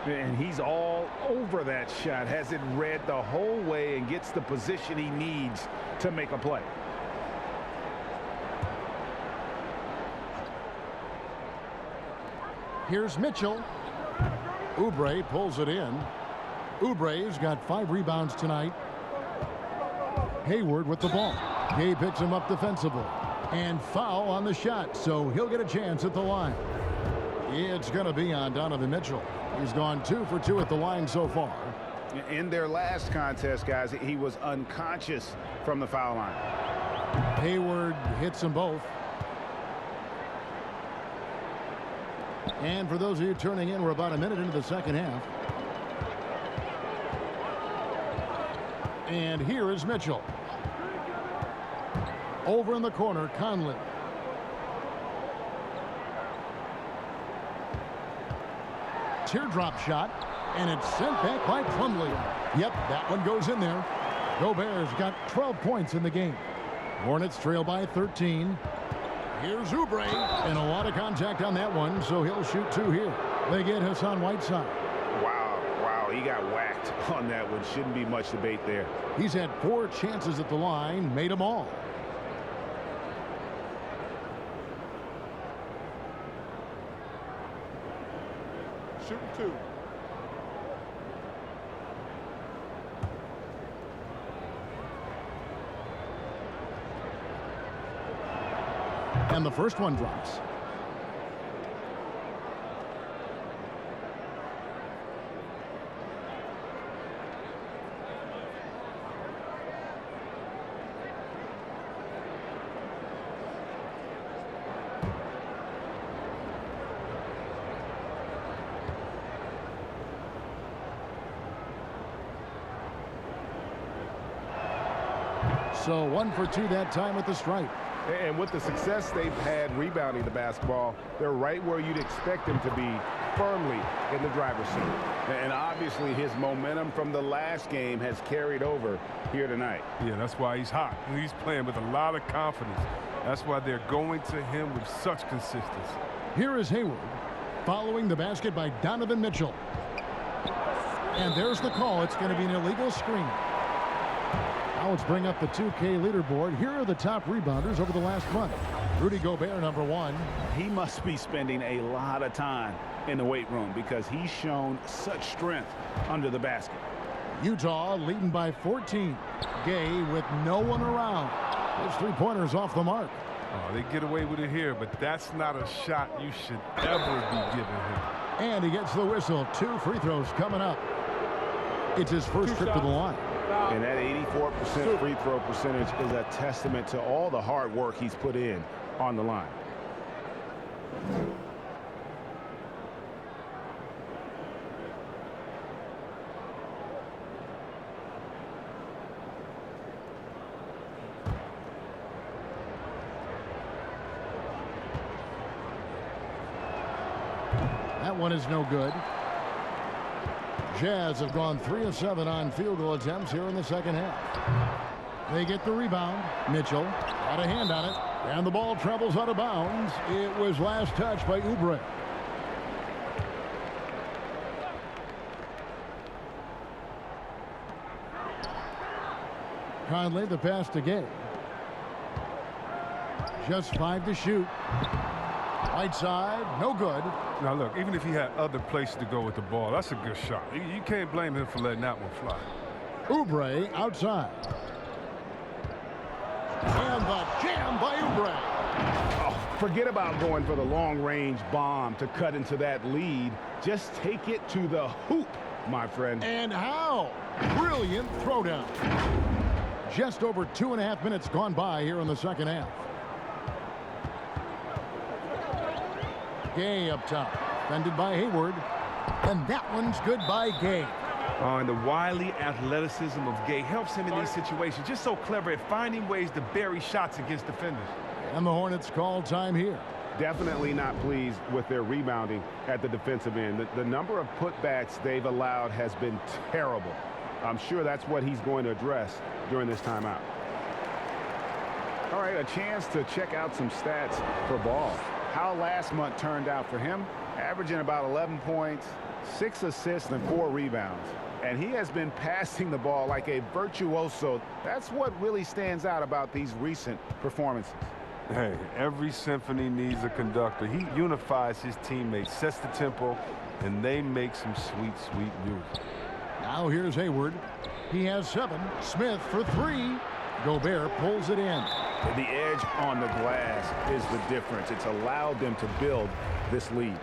And he's all over that shot. Has it read the whole way and gets the position he needs to make a play. Here's Mitchell. Oubre pulls it in. Oubre's got 5 rebounds tonight. Hayward with the ball. Gay picks him up defensively. And foul on the shot, so he'll get a chance at the line. It's going to be on Donovan Mitchell. He's gone 2 for 2 at the line so far. In their last contest, guys, he was unconscious from the foul line. Hayward hits them both. And for those of you turning in, we're about a minute into the second half. And here is Mitchell. Over in the corner, Conley. Teardrop shot, and it's sent back by Plumlee. Yep, that one goes in there. Gobert's got 12 points in the game. Hornets trail by 13. Here's Oubre, and a lot of contact on that one, so he'll shoot 2 here. They get Hassan Whiteside. Wow, he got whacked on that one. Shouldn't be much debate there. He's had 4 chances at the line, made them all. Shooting 2. And the first one drops. So 1 for 2 that time at the stripe. And with the success they've had rebounding the basketball, they're right where you'd expect them to be, firmly in the driver's seat. And obviously his momentum from the last game has carried over here tonight. Yeah, that's why he's hot. He's playing with a lot of confidence. That's why they're going to him with such consistency. Here is Hayward, following the basket by Donovan Mitchell. And there's the call. It's going to be an illegal screen. Now let's bring up the 2K leaderboard. Here are the top rebounders over the last month. Rudy Gobert, number 1. He must be spending a lot of time in the weight room because he's shown such strength under the basket. Utah leading by 14. Gay with no one around. His three-pointers off the mark. Oh, they get away with it here, but that's not a shot you should ever be giving him. And he gets the whistle. 2 free throws coming up. It's his first trip to the line. And that 84% free throw percentage is a testament to all the hard work he's put in on the line. That one is no good. Jazz have gone 3 of 7 on field goal attempts here in the second half. They get the rebound. Mitchell had a hand on it, and the ball travels out of bounds. It was last touched by Oubre. Conley, the pass to Gay. Just 5 to shoot. Right side, no good. Now look, even if he had other places to go with the ball, that's a good shot. You can't blame him for letting that one fly. Oubre outside. And the jam by Oubre. Oh, forget about going for the long-range bomb to cut into that lead. Just take it to the hoop, my friend. And how? Brilliant throwdown. Just over 2.5 minutes gone by here in the second half. Gay up top, defended by Hayward, and that one's good by Gay. And the wily athleticism of Gay helps him in these situations. Just so clever at finding ways to bury shots against defenders. And the Hornets call time here. Definitely not pleased with their rebounding at the defensive end. The number of putbacks they've allowed has been terrible. I'm sure that's what he's going to address during this timeout. All right, a chance to check out some stats for Ball. How last month turned out for him, averaging about 11 points, 6 assists, and 4 rebounds. And he has been passing the ball like a virtuoso. That's what really stands out about these recent performances. Hey, every symphony needs a conductor. He unifies his teammates, sets the tempo, and they make some sweet, sweet music. Now here's Hayward. He has 7. Smith for 3. Gobert pulls it in. The edge on the glass is the difference. It's allowed them to build this lead.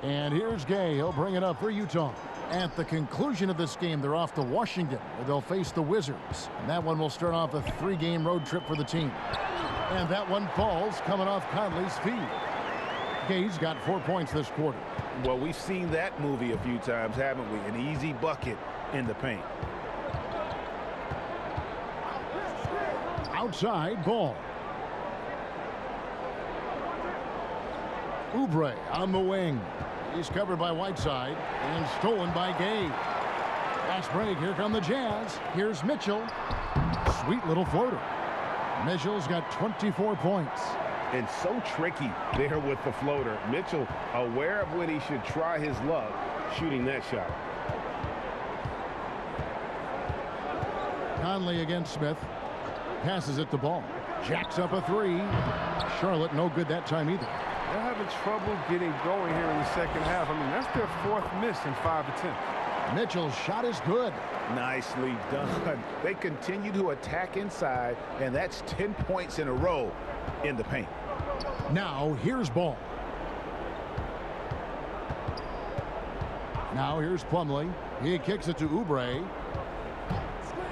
And here's Gay. He'll bring it up for Utah. At the conclusion of this game, they're off to Washington, where they'll face the Wizards. And that one will start off a 3-game road trip for the team. And that one falls coming off Conley's feet. Gay's got 4 points this quarter. Well, we've seen that movie a few times, haven't we? An easy bucket in the paint. Outside, Ball. Oubre on the wing. He's covered by Whiteside and stolen by Gay. Fast break. Here come the Jazz. Here's Mitchell. Sweet little floater. Mitchell's got 24 points. And so tricky there with the floater. Mitchell aware of when he should try his luck shooting that shot. Conley against Smith. Passes it to Ball. Jacks up a 3. Charlotte no good that time either. They're having trouble getting going here in the second half. I mean, that's their 4th miss in 5 attempts. Mitchell's shot is good. Nicely done. They continue to attack inside, and that's 10 points in a row in the paint. Now here's Ball. Now here's Plumlee. He kicks it to Oubre.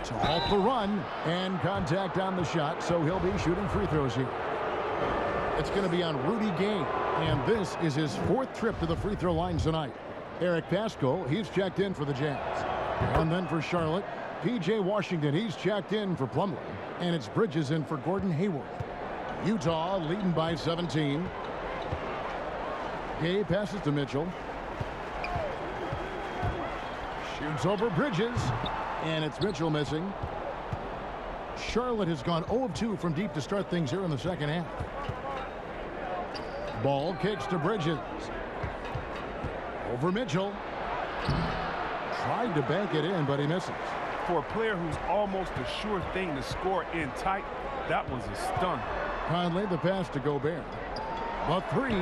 It's off the run and contact on the shot, so he'll be shooting free throws here. It's going to be on Rudy Gay, and this is his 4th trip to the free throw line tonight. Eric Pascal, he's checked in for the Jazz. And then for Charlotte, P.J. Washington, he's checked in for Plumlee. And it's Bridges in for Gordon Hayward. Utah leading by 17. Gay passes to Mitchell. Shoots over Bridges. And it's Mitchell missing. Charlotte has gone 0 of 2 from deep to start things here in the second half. Ball kicks to Bridges. Over Mitchell. Tried to bank it in, but he misses. For a player who's almost a sure thing to score in tight, that was a stun. Conley, the pass to Gobert. The three.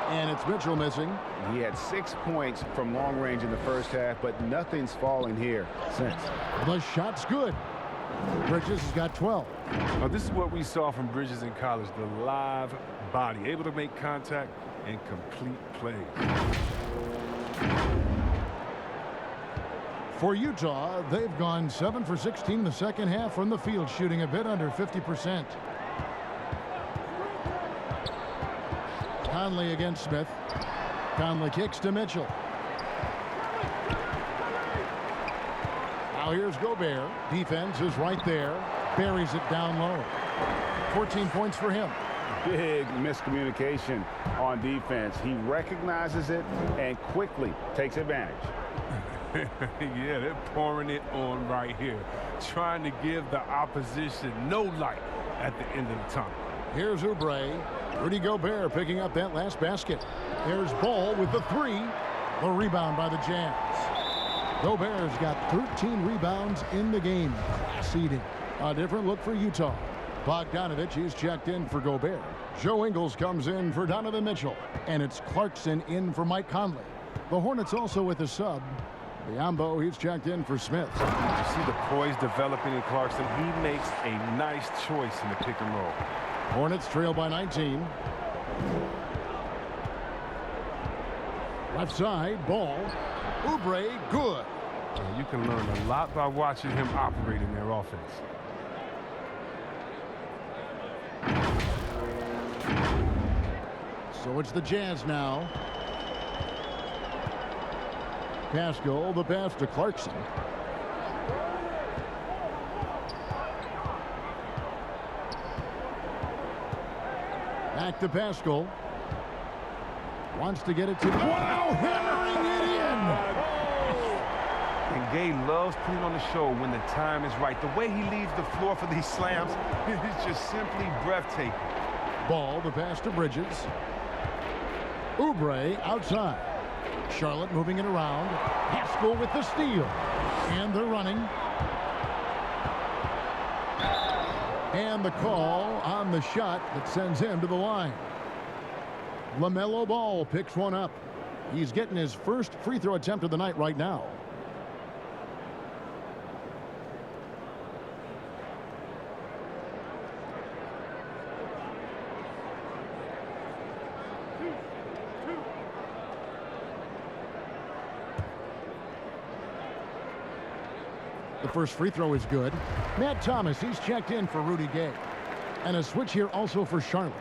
And it's Mitchell missing. He had 6 points from long range in the first half, but nothing's fallen here since. The shot's good. Bridges has got 12. Now, this is what we saw from Bridges in college, the live body, able to make contact and complete plays. For Utah, they've gone 7 for 16 in the second half from the field, shooting a bit under 50%. Conley against Smith. Conley kicks to Mitchell. Now here's Gobert. Defense is right there. Buries it down low. 14 points for him. Big miscommunication on defense. He recognizes it and quickly takes advantage. Yeah, they're pouring it on right here, trying to give the opposition no light at the end of the tunnel. Here's Oubre. Rudy Gobert picking up that last basket. There's Ball with the three. The rebound by the Jazz. Gobert's got 13 rebounds in the game. Seeding. A different look for Utah. Bogdanovich, he's checked in for Gobert. Joe Ingles comes in for Donovan Mitchell. And it's Clarkson in for Mike Conley. The Hornets also with a sub. Biombo, he's checked in for Smith. You see the poise developing in Clarkson. He makes a nice choice in the pick and roll. Hornets trail by 19. Left side, Ball. Oubre, good. You can learn a lot by watching him operate in their offense. So it's the Jazz now. Pascal, the pass to Clarkson. Back to Pascal. Wants to get it to... Wow, hammering it in! And Gay loves putting on the show when the time is right. The way he leaves the floor for these slams is just simply breathtaking. Ball, the pass to Bridges. Oubre outside. Charlotte moving it around. Pascal with the steal. And they're running. And the call on the shot that sends him to the line. LaMelo Ball picks one up. He's getting his first free throw attempt of the night right now. The first free throw is good. Matt Thomas, he's checked in for Rudy Gay. And a switch here also for Charlotte.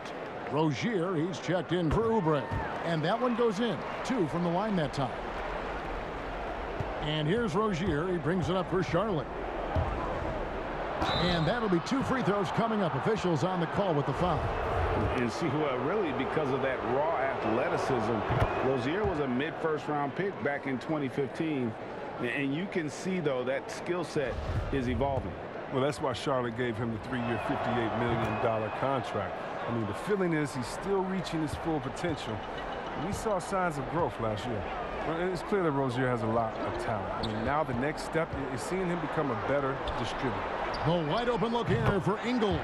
Rozier, he's checked in for Oubre. And that one goes in. 2 from the line that time. And here's Rozier. He brings it up for Charlotte. And that'll be 2 free throws coming up. Officials on the call with the foul. And see what really, because of that raw athleticism, Rozier was a mid-first round pick back in 2015. And you can see, though, that skill set is evolving. Well, that's why Charlotte gave him the 3-year, $58 million contract. I mean, the feeling is he's still reaching his full potential. And we saw signs of growth last year. Well, it's clear that Rozier has a lot of talent. I mean, now the next step is seeing him become a better distributor. The wide open look here for Ingles.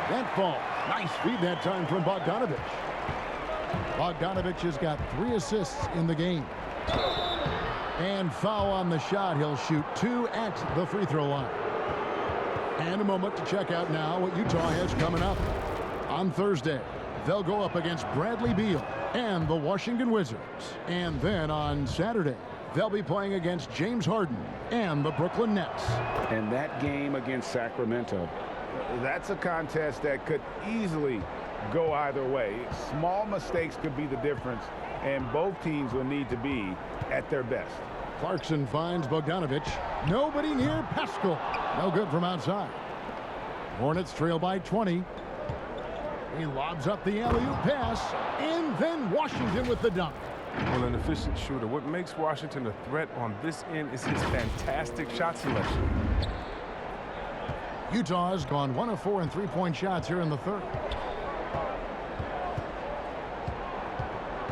That fall. Nice feed that time from Bogdanovich. Bogdanovich has got 3 assists in the game. And foul on the shot. He'll shoot 2 at the free throw line. And a moment to check out now what Utah has coming up. On Thursday, they'll go up against Bradley Beal and the Washington Wizards. And then on Saturday, they'll be playing against James Harden and the Brooklyn Nets. And that game against Sacramento, that's a contest that could easily go either way. Small mistakes could be the difference, and both teams will need to be at their best. Clarkson finds Bogdanovich. Nobody near Pascal. No good from outside. Hornets trail by 20. He lobs up the alley-oop pass, and then Washington with the dunk. Well, an efficient shooter. What makes Washington a threat on this end is his fantastic shot selection. Utah has gone 1 of 4 in three-point shots here in the third.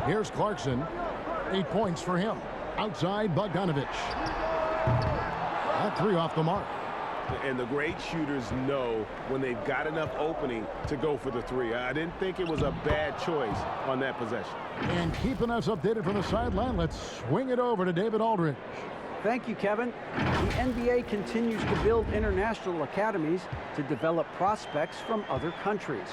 Here's Clarkson. 8 points for him. Outside, Bogdanovich. That three off the mark. And the great shooters know when they've got enough opening to go for the three. I didn't think it was a bad choice on that possession. And keeping us updated from the sideline, let's swing it over to David Aldridge. Thank you, Kevin. The NBA continues to build international academies to develop prospects from other countries.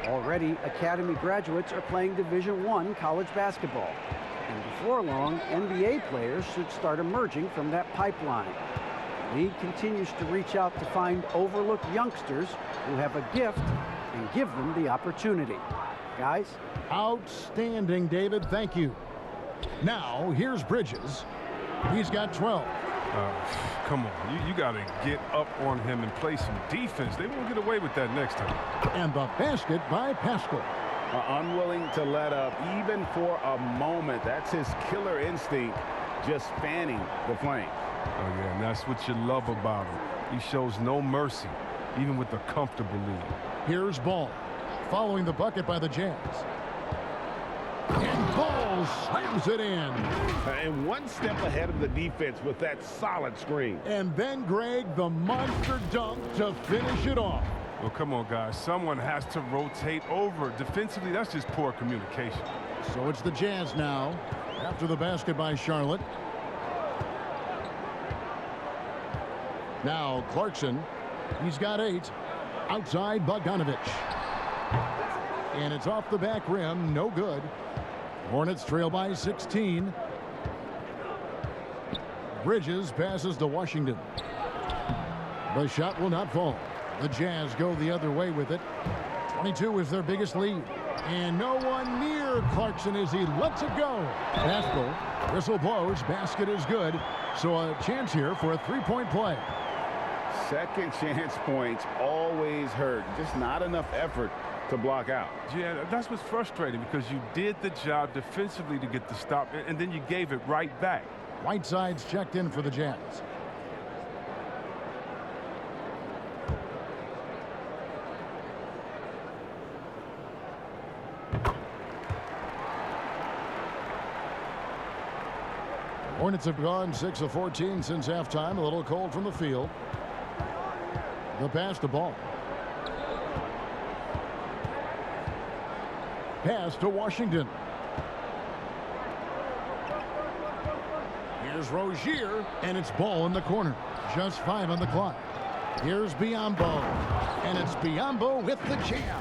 Already, academy graduates are playing Division I college basketball. And before long, NBA players should start emerging from that pipeline. The league continues to reach out to find overlooked youngsters who have a gift and give them the opportunity. Guys? Outstanding, David. Thank you. Now, here's Bridges. He's got 12. Come on. You got to get up on him and play some defense. They won't get away with that next time. And the basket by Pascal. Unwilling to let up even for a moment. That's his killer instinct, just fanning the flames. Oh, yeah, and that's what you love about him. He shows no mercy, even with a comfortable lead. Here's Ball, following the bucket by the Jazz. And Ball slams it in. And one step ahead of the defense with that solid screen. And then, Greg, the monster dunk to finish it off. Well, come on, guys. Someone has to rotate over. Defensively, that's just poor communication. So it's the Jazz now, after the basket by Charlotte. Now Clarkson, he's got 8. Outside, Bogdanovich. And it's off the back rim, no good. Hornets trail by 16. Bridges passes to Washington. The shot will not fall. The Jazz go the other way with it. 22 is their biggest lead. And no one near Clarkson as he lets it go. Pascal, whistle blows, basket is good. So a chance here for a three-point play. Second chance points always hurt. Just not enough effort to block out. Yeah, that's what's frustrating because you did the job defensively to get the stop, and then you gave it right back. Whiteside's checked in for the Jazz. Hornets have gone 6 of 14 since halftime. A little cold from the field. The pass to Ball. Pass to Washington. Here's Rozier, and it's Ball in the corner. Just 5 on the clock. Here's Biyombo, and it's Biyombo with the jam.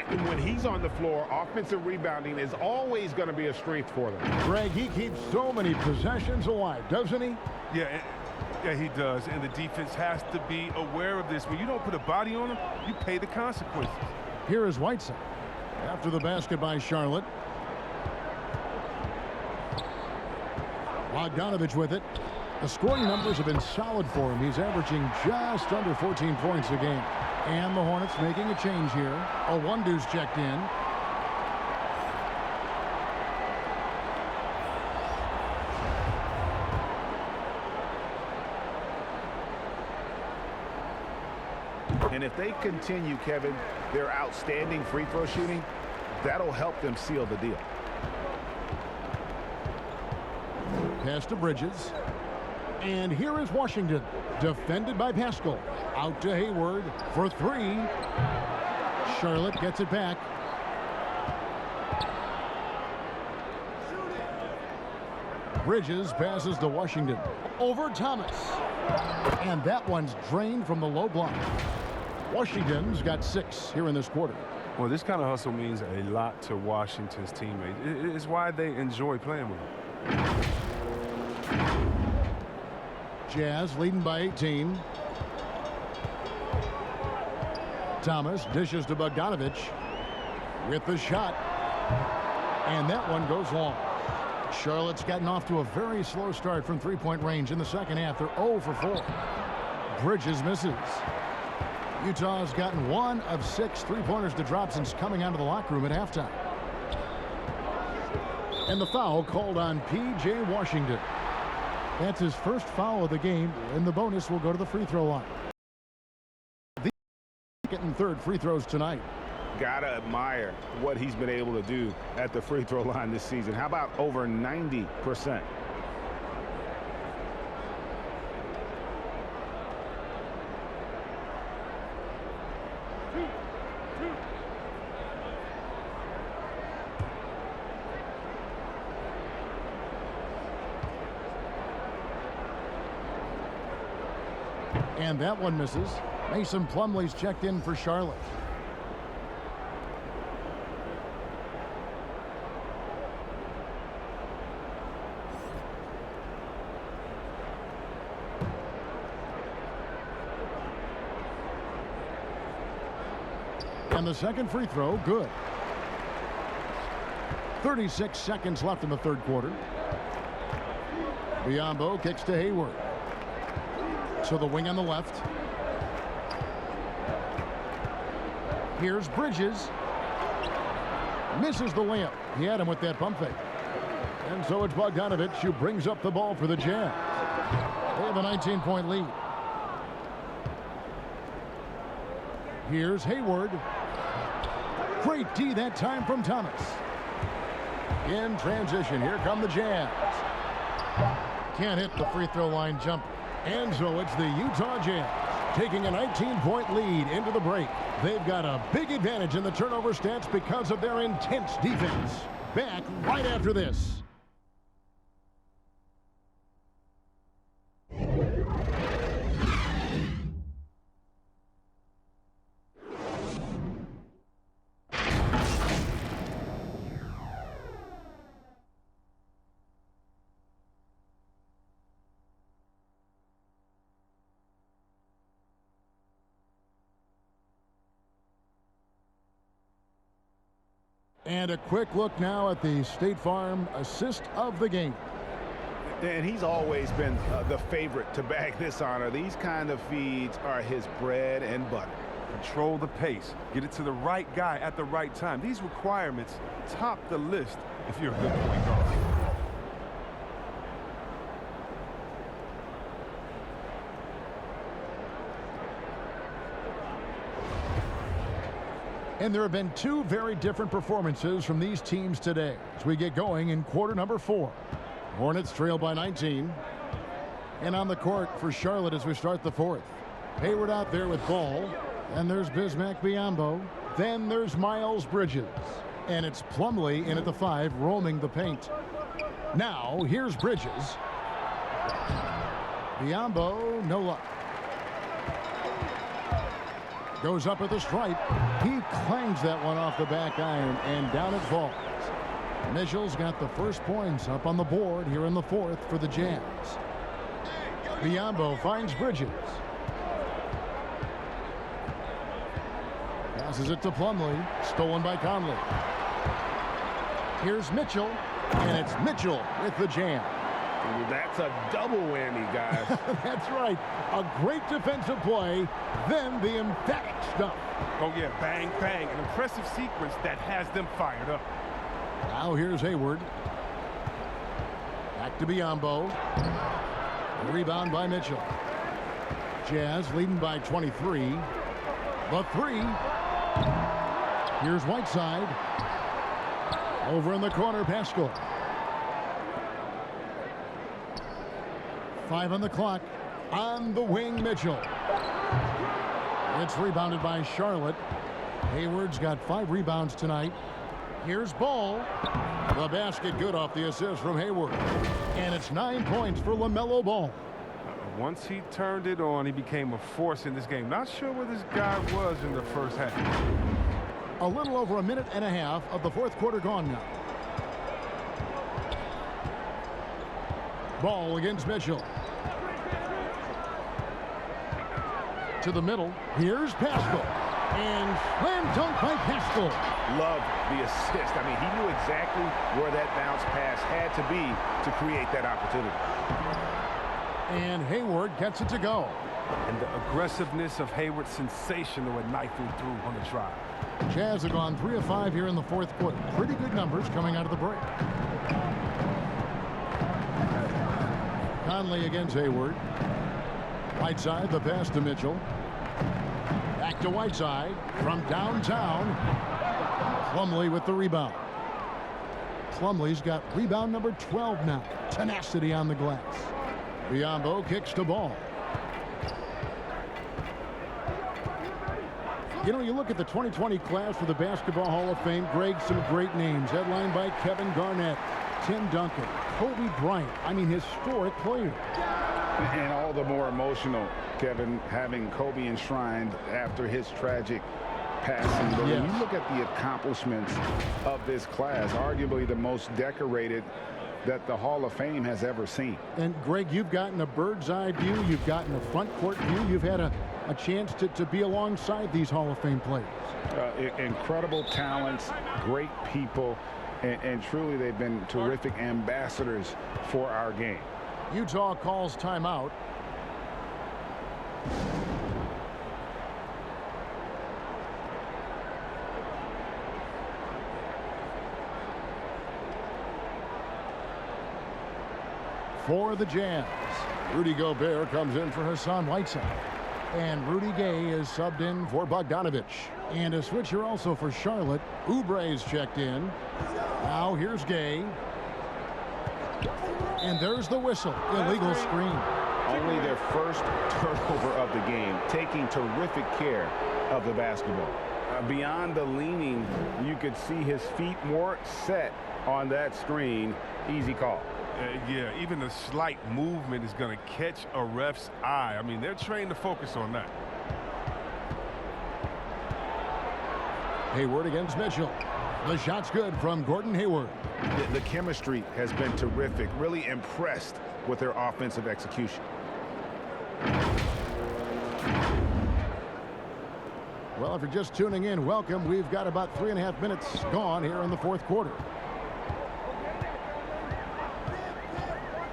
And when he's on the floor, offensive rebounding is always going to be a strength for them. Greg, he keeps so many possessions alive, doesn't he? Yeah, he does. And the defense has to be aware of this. When you don't put a body on him, you pay the consequences. Here is Whiteside. After the basket by Charlotte. Bogdanovich with it. The scoring numbers have been solid for him. He's averaging just under 14 points a game. And the Hornets making a change here. A one-deuce checked in. And if they continue, Kevin, their outstanding free throw shooting, that'll help them seal the deal. Pass to Bridges. And here is Washington, defended by Pascal. Out to Hayward for 3. Charlotte gets it back. Bridges passes to Washington. Over Thomas. And that one's drained from the low block. Washington's got 6 here in this quarter. Well, this kind of hustle means a lot to Washington's teammates. It's why they enjoy playing with him. Jazz leading by 18. Thomas dishes to Bogdanovich with the shot. And that one goes long. Charlotte's gotten off to a very slow start from three-point range in the second half. They're 0 for 4. Bridges misses. Utah's gotten 1 of 6 3-pointers to drop since coming out of the locker room at halftime. And the foul called on P.J. Washington. That's his first foul of the game, and the bonus will go to the free throw line. The second and third free throws tonight. Gotta admire what he's been able to do at the free throw line this season. How about over 90%? And that one misses. Mason Plumlee's checked in for Charlotte. And the second free throw, good. 36 seconds left in the third quarter. Biyombo kicks to Hayward. So the wing on the left. Here's Bridges. Misses the layup. He had him with that pump fake. And so it's Bogdanovich who brings up the ball for the Jazz. They have a 19-point lead. Here's Hayward. Great D that time from Thomas. In transition, here come the Jazz. Can't hit the free throw line jumper. And so it's the Utah Jazz taking a 19-point lead into the break. They've got a big advantage in the turnover stats because of their intense defense. Back right after this. And a quick look now at the State Farm assist of the game. And he's always been the favorite to bag this honor. These kind of feeds are his bread and butter. Control the pace. Get it to the right guy at the right time. These requirements top the list if you're a good point guard. And there have been two very different performances from these teams today as we get going in quarter number 4. Hornets trail by 19. And on the court for Charlotte as we start the fourth. Hayward out there with ball. And there's Bismack Biyombo. Then there's Miles Bridges. And it's Plumlee in at the 5 roaming the paint. Now here's Bridges. Biyombo, no luck. Goes up at the stripe. He clangs that one off the back iron, and down it falls. Mitchell's got the first points up on the board here in the fourth for the Jazz. Biyombo finds Bridges. Passes it to Plumlee. Stolen by Conley. Here's Mitchell, and it's Mitchell with the jam. That's a double whammy, guys. That's right. A great defensive play, then the emphatic stuff. Oh, yeah, bang, bang. An impressive sequence that has them fired up. Now here's Hayward. Back to Biyombo. Rebound by Mitchell. Jazz leading by 23. The 3. Here's Whiteside. Over in the corner, Pascal. 5 on the clock. On the wing, Mitchell. It's rebounded by Charlotte. Hayward's got 5 rebounds tonight. Here's Ball. The basket good off the assist from Hayward. And it's 9 points for LaMelo Ball. Once he turned it on, he became a force in this game. Not sure where this guy was in the first half. A little over a minute and a half of the fourth quarter gone now. Ball against Mitchell. To the middle. Here's Pascal. And slam dunk by Pascal. Love the assist. I mean, he knew exactly where that bounce pass had to be to create that opportunity. And Hayward gets it to go. And the aggressiveness of Hayward, sensational at knifing through on the drive. Jazz have gone 3 of 5 here in the fourth quarter. Pretty good numbers coming out of the break. Conley against Hayward. Whiteside, the pass to Mitchell. Back to Whiteside from downtown. Plumlee with the rebound. Plumlee's got rebound number 12 now. Tenacity on the glass. Biyombo kicks the ball. You know, you look at the 2020 class for the Basketball Hall of Fame, Greg, some great names. Headlined by Kevin Garnett, Tim Duncan, Kobe Bryant. I mean, historic players. And all the more emotional, Kevin, having Kobe enshrined after his tragic passing. But when you look at the accomplishments of this class, arguably the most decorated that the Hall of Fame has ever seen. And Greg, you've gotten a bird's eye view. You've gotten a front court view. You've had a chance to be alongside these Hall of Fame players. Incredible talents, great people, and truly they've been terrific ambassadors for our game. Utah calls timeout. For the Jazz, Rudy Gobert comes in for Hassan Whiteside. And Rudy Gay is subbed in for Bogdanovich. And a switch here also for Charlotte. Oubre's checked in. Now here's Gay. And there's the whistle. Illegal screen. Only their first turnover of the game, taking terrific care of the basketball. Beyond the leaning, you could see his feet more set on that screen. Easy call. Yeah, even a slight movement is going to catch a ref's eye. I mean, they're trained to focus on that. Hayward against Mitchell. The shot's good from Gordon Hayward. The chemistry has been terrific. Really impressed with their offensive execution. Well, if you're just tuning in, welcome. We've got about 3.5 minutes gone here in the fourth quarter.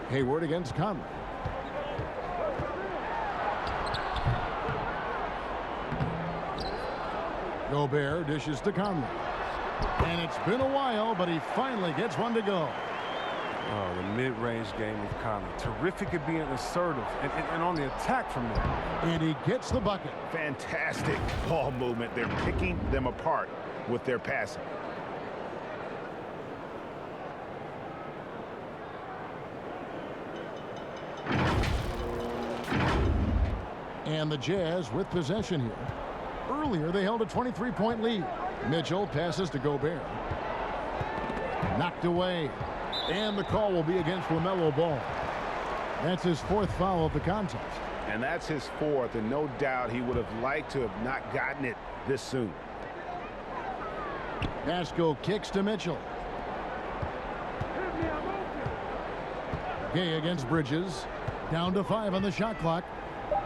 Hayward against Conley. Gobert dishes to Conley. And it's been a while, but he finally gets one to go. Oh, the mid-range game with Conley. Terrific at being assertive and on the attack from there. And he gets the bucket. Fantastic ball movement. They're picking them apart with their passing. And the Jazz with possession here. Earlier, they held a 23-point lead. Mitchell passes to Gobert. Knocked away. And the call will be against LaMelo Ball. That's his fourth foul of the contest. And that's his fourth, and no doubt he would have liked to have not gotten it this soon. Pascal kicks to Mitchell. Gay against Bridges. Down to 5 on the shot clock.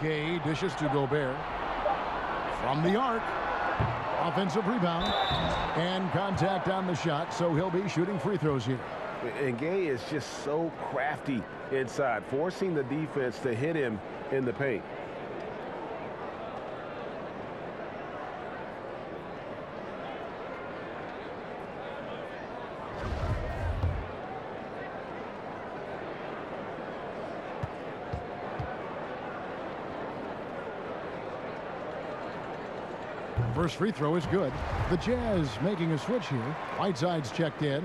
Gay dishes to Gobert. From the arc. Offensive rebound. And contact on the shot, so he'll be shooting free throws here. And Gay is just so crafty inside, forcing the defense to hit him in the paint. First free throw is good. The Jazz making a switch here. Whiteside's checked in.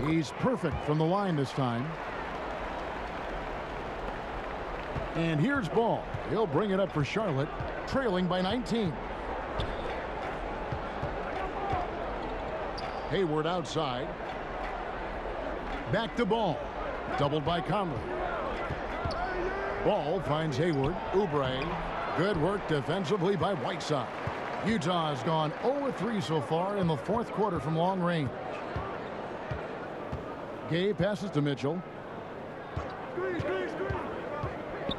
He's perfect from the line this time. And here's Ball. He'll bring it up for Charlotte, trailing by 19. Hayward outside. Back to Ball. Doubled by Conley. Ball finds Hayward. Oubre. Good work defensively by Whiteside. Utah has gone 0-3 so far in the fourth quarter from long range. Gay passes to Mitchell.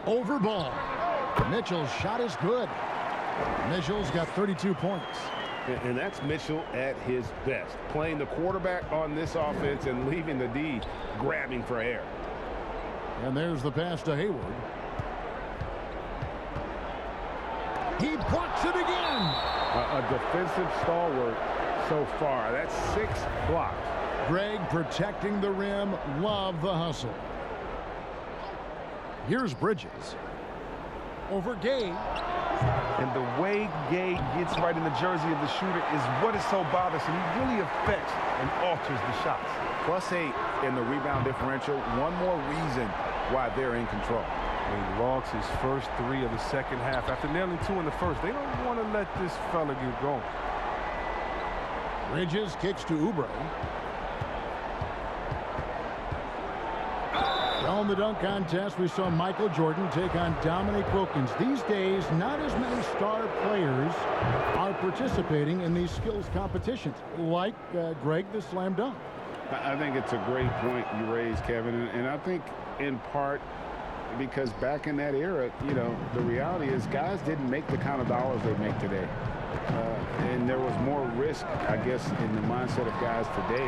Over Ball. Mitchell's shot is good. Mitchell's got 32 points. And that's Mitchell at his best, playing the quarterback on this offense and leaving the D grabbing for air. And there's the pass to Hayward. He blocks it again. A defensive stalwart so far. That's 6 blocks. Greg protecting the rim. Love the hustle. Here's Bridges. Over Gay. And the way Gay gets right in the jersey of the shooter is what is so bothersome. He really affects and alters the shots. +8 in the rebound differential. One more reason why they're in control. He logs his first 3 of the second half after nailing 2 in the first. They don't want to let this fella get going. Bridges kicks to Oubre. Well, in the dunk contest, we saw Michael Jordan take on Dominique Wilkins. These days, not as many star players are participating in these skills competitions, like Greg, the slam dunk. I think it's a great point you raised, Kevin, and I think in part because back in that era, you know, the reality is guys didn't make the kind of dollars they make today. And there was more risk, I guess, in the mindset of guys today,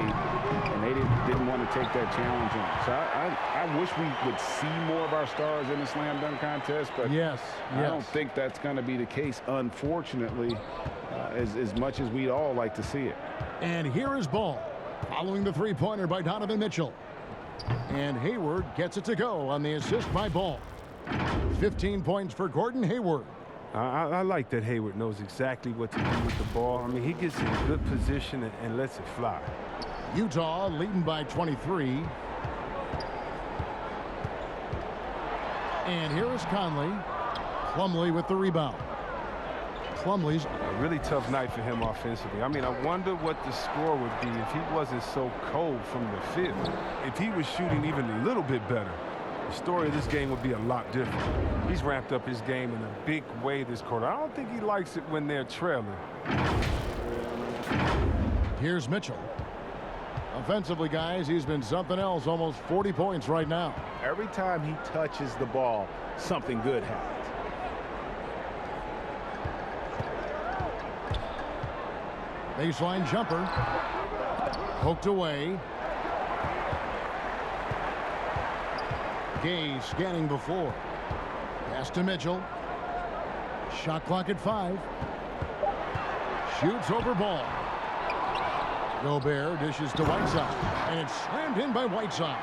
and they didn't want to take that challenge on. So I wish we would see more of our stars in the slam dunk contest, but I don't think that's going to be the case, unfortunately, as much as we'd all like to see it. And here is Ball, following the three-pointer by Donovan Mitchell. And Hayward gets it to go on the assist by Ball. 15 points for Gordon Hayward. I like that Hayward knows exactly what to do with the ball. I mean, he gets in good position and lets it fly. Utah leading by 23. And here is Conley. Plumlee with the rebound. Plumlee's a really tough night for him offensively. I mean, I wonder what the score would be if he wasn't so cold from the field. If he was shooting even a little bit better, the story of this game would be a lot different. He's ramped up his game in a big way this quarter. I don't think he likes it when they're trailing. Here's Mitchell. Offensively, guys, he's been something else. Almost 40 points right now. Every time he touches the ball, something good happens. Baseline jumper. Poked away. Gay scanning the floor. Pass to Mitchell. Shot clock at 5. Shoots over Ball. Gobert dishes to Whiteside. And it's slammed in by Whiteside.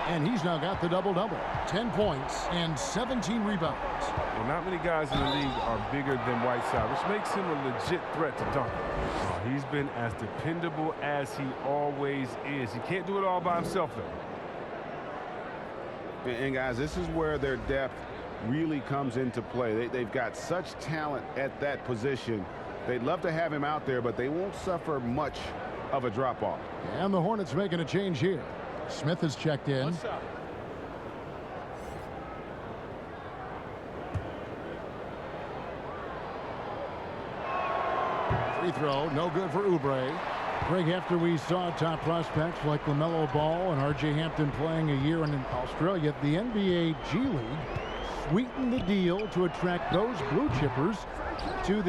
And he's now got the double-double. 10 points and 17 rebounds. Well, not many guys in the league are bigger than Whiteside, which makes him a legit threat to dunk. He's been as dependable as he always is. He can't do it all by himself, though. And guys, this is where their depth really comes into play. They've got such talent at that position. They'd love to have him out there, but they won't suffer much of a drop-off. And the Hornets making a change here. Smith has checked in. Free throw, no good for Oubre. Greg, after we saw top prospects like LaMelo Ball and R.J. Hampton playing a year in Australia, the NBA G League sweetened the deal to attract those blue chippers to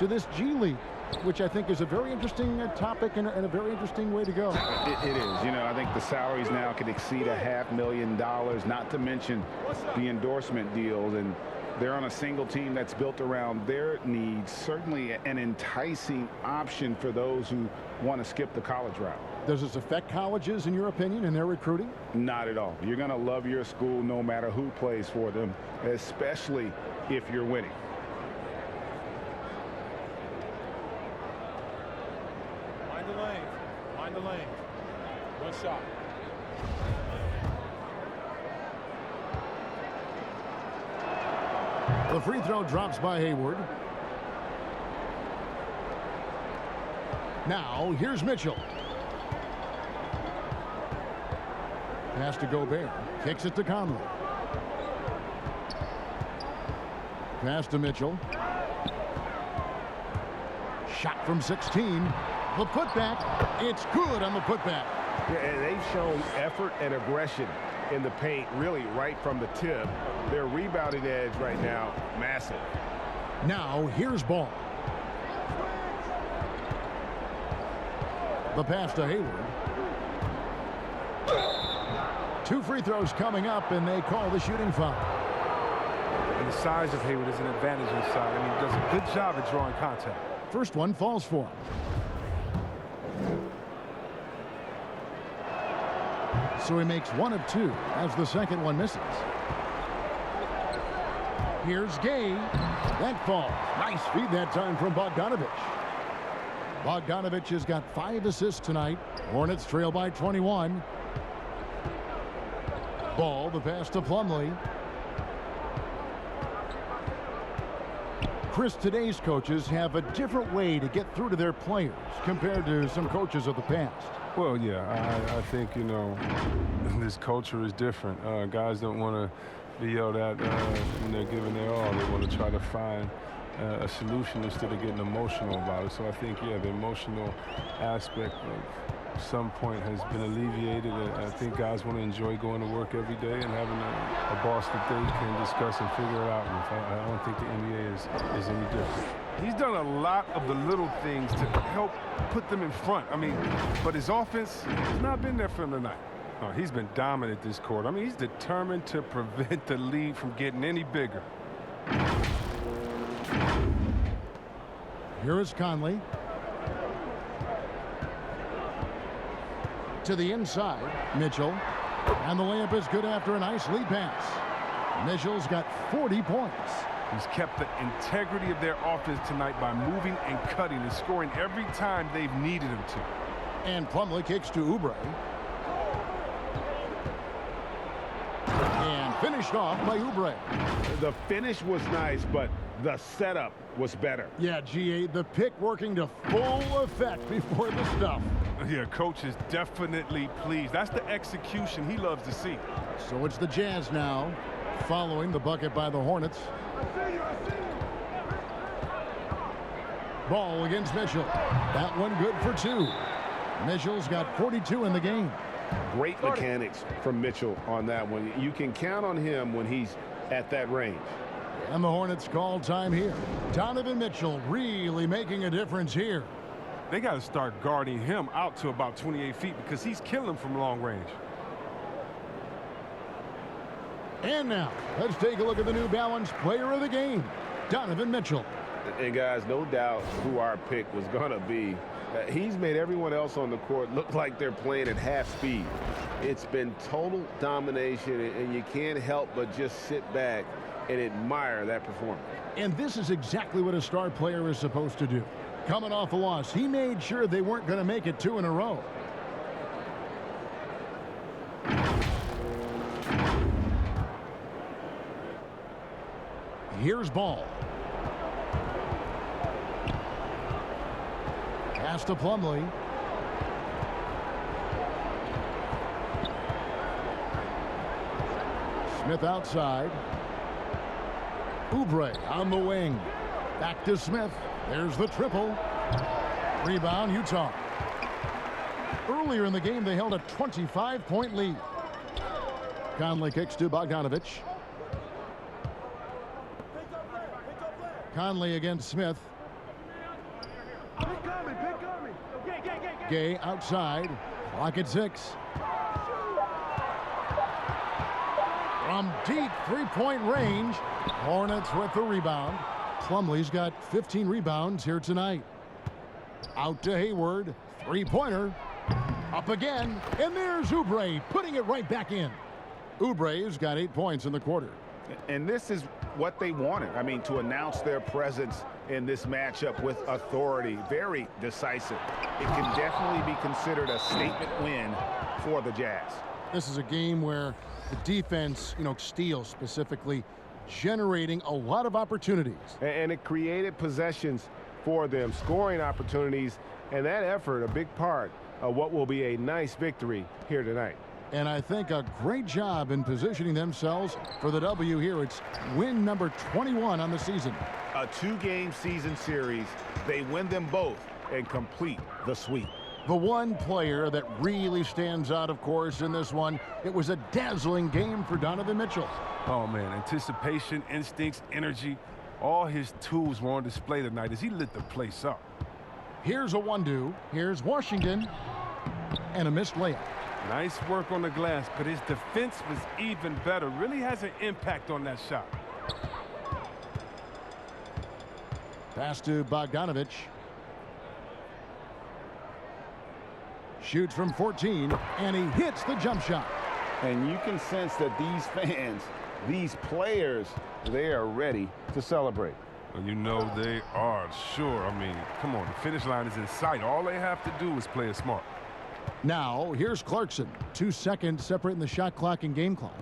this G League, which I think is a very interesting topic and a very interesting way to go. It is. You know, I think the salaries now could exceed $500,000, not to mention the endorsement deals, and they're on a single team that's built around their needs. Certainly an enticing option for those who want to skip the college route. Does this affect colleges, in your opinion, in their recruiting? Not at all. You're going to love your school no matter who plays for them, especially if you're winning. Mind the lane. Mind the lane. One shot. The free throw drops by Hayward. Now, here's Mitchell. Pass to Gobert. Kicks it to Conley. Pass to Mitchell. Shot from 16. The putback. It's good on the putback. Yeah, and they've shown effort and aggression in the paint, really right from the tip. Their rebounding edge right now, massive. Now, here's Ball. The pass to Hayward. 2 free throws coming up, and they call the shooting foul. the size of Hayward is an advantage inside. I mean, he does a good job at drawing contact. First one falls for him. So he makes 1 of 2 as the second one misses. Here's Gay. That falls. Nice feed that time from Bogdanovich. Bogdanovich has got 5 assists tonight. Hornets trail by 21. Ball, the pass to Plumlee. Chris, today's coaches have a different way to get through to their players compared to some coaches of the past. Well, yeah, I think, you know, this culture is different. Guys don't want to be yelled at when they're giving their all. They want to try to find a solution instead of getting emotional about it. So I think, yeah, the emotional aspect of some point has been alleviated. I think guys want to enjoy going to work every day and having a boss that they can discuss and figure it out with. I don't think the NBA is any different. He's done a lot of the little things to help put them in front. I mean, but his offense has not been there for him tonight. Oh, he's been dominant this quarter. I mean, he's determined to prevent the lead from getting any bigger. Here is Conley. To the inside, Mitchell. And the layup is good after a nice lead pass. Mitchell's got 40 points. He's kept the integrity of their offense tonight by moving and cutting and scoring every time they've needed him to. And Plumlee kicks to Oubre. And finished off by Oubre. The finish was nice, but the setup was better. Yeah, GA, the pick working to full effect before the stuff. Yeah, coach is definitely pleased. That's the execution he loves to see. So it's the Jazz now, following the bucket by the Hornets. Ball against Mitchell. That one good for 2. Mitchell's got 42 in the game. Great mechanics from Mitchell on that one. You can count on him when he's at that range. And the Hornets call time here. Donovan Mitchell really making a difference here. They got to start guarding him out to about 28 feet because he's killing them from long range. And now, let's take a look at the New Balance player of the game, Donovan Mitchell. And guys, no doubt who our pick was going to be. He's made everyone else on the court look like they're playing at half speed. It's been total domination, and you can't help but just sit back and admire that performance. And this is exactly what a star player is supposed to do. Coming off a loss, he made sure they weren't going to make it 2 in a row. Here's Ball. Pass to Plumlee. Smith outside. Oubre on the wing. Back to Smith. There's the triple. Rebound, Utah. Earlier in the game, they held a 25-point lead. Conley kicks to Bogdanovich. Conley against Smith. Gay outside. Clock at 6. From deep three-point range, Hornets with the rebound. Plumlee's got 15 rebounds here tonight. Out to Hayward. Three-pointer. Up again. And there's Oubre putting it right back in. Oubre's got 8 points in the quarter. And this is what they wanted. I mean, to announce their presence in this matchup with authority. Very decisive. It can definitely be considered a statement win for the Jazz. This is a game where the defense, steals specifically, generating a lot of opportunities. And it created possessions for them, scoring opportunities, and that effort, a big part of what will be a nice victory here tonight. And I think a great job in positioning themselves for the W here. It's win number 21 on the season. A 2-game season series. They win them both and complete the sweep. The one player that really stands out, of course, in this one, it was a dazzling game for Donovan Mitchell. Oh, man, anticipation, instincts, energy, all his tools were on display tonight as he lit the place up. Here's a one-do. Here's Washington. And a missed layup. Nice work on the glass, but his defense was even better. Really has an impact on that shot. Pass to Bogdanovich. Shoots from 14, and he hits the jump shot. And you can sense that these fans, these players, they are ready to celebrate. Well, you know they are, sure. I mean, come on, the finish line is in sight. All they have to do is play it smart. Now, here's Clarkson. 2 seconds separating the shot clock and game clock.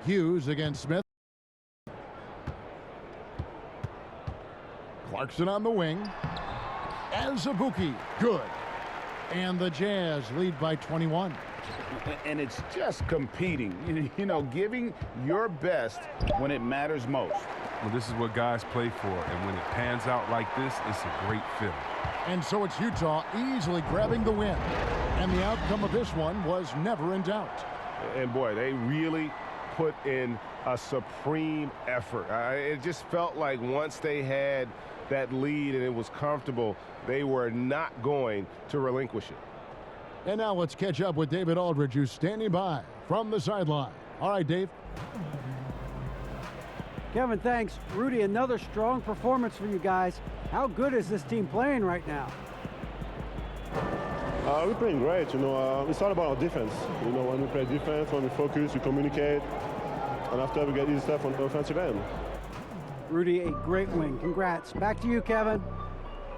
Hughes against Smith. Clarkson on the wing. Azubuike, good. And the Jazz lead by 21. And it's just competing, you know, giving your best when it matters most. Well, this is what guys play for, and when it pans out like this, it's a great feeling. And so it's Utah easily grabbing the win. And the outcome of this one was never in doubt. And boy, they really put in a supreme effort. It just felt like once they had that lead and it was comfortable, they were not going to relinquish it. And now let's catch up with David Aldridge, who's standing by from the sideline. All right, Dave. Kevin, thanks. Rudy, another strong performance for you guys. How good is this team playing right now? We're playing great. You know, it's all about our defense. You know, when we play defense, when we focus, we communicate, and after we get easy stuff on the offensive end. Rudy, a great win. Congrats. Back to you, Kevin.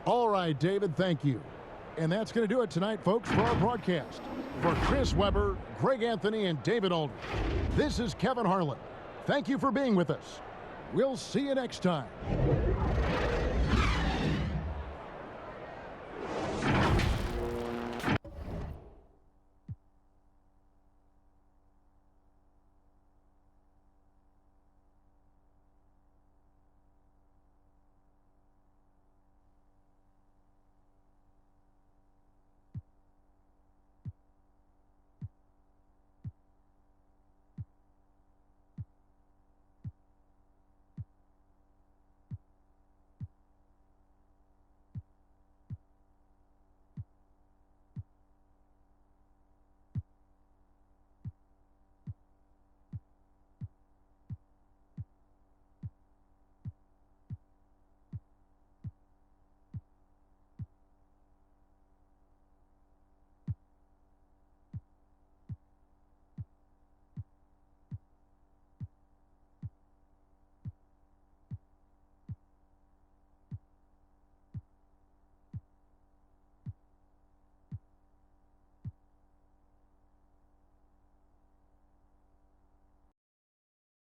All right, David, thank you. And that's going to do it tonight, folks, for our broadcast. For Chris Webber, Greg Anthony, and David Aldridge, this is Kevin Harlan. Thank you for being with us. We'll see you next time.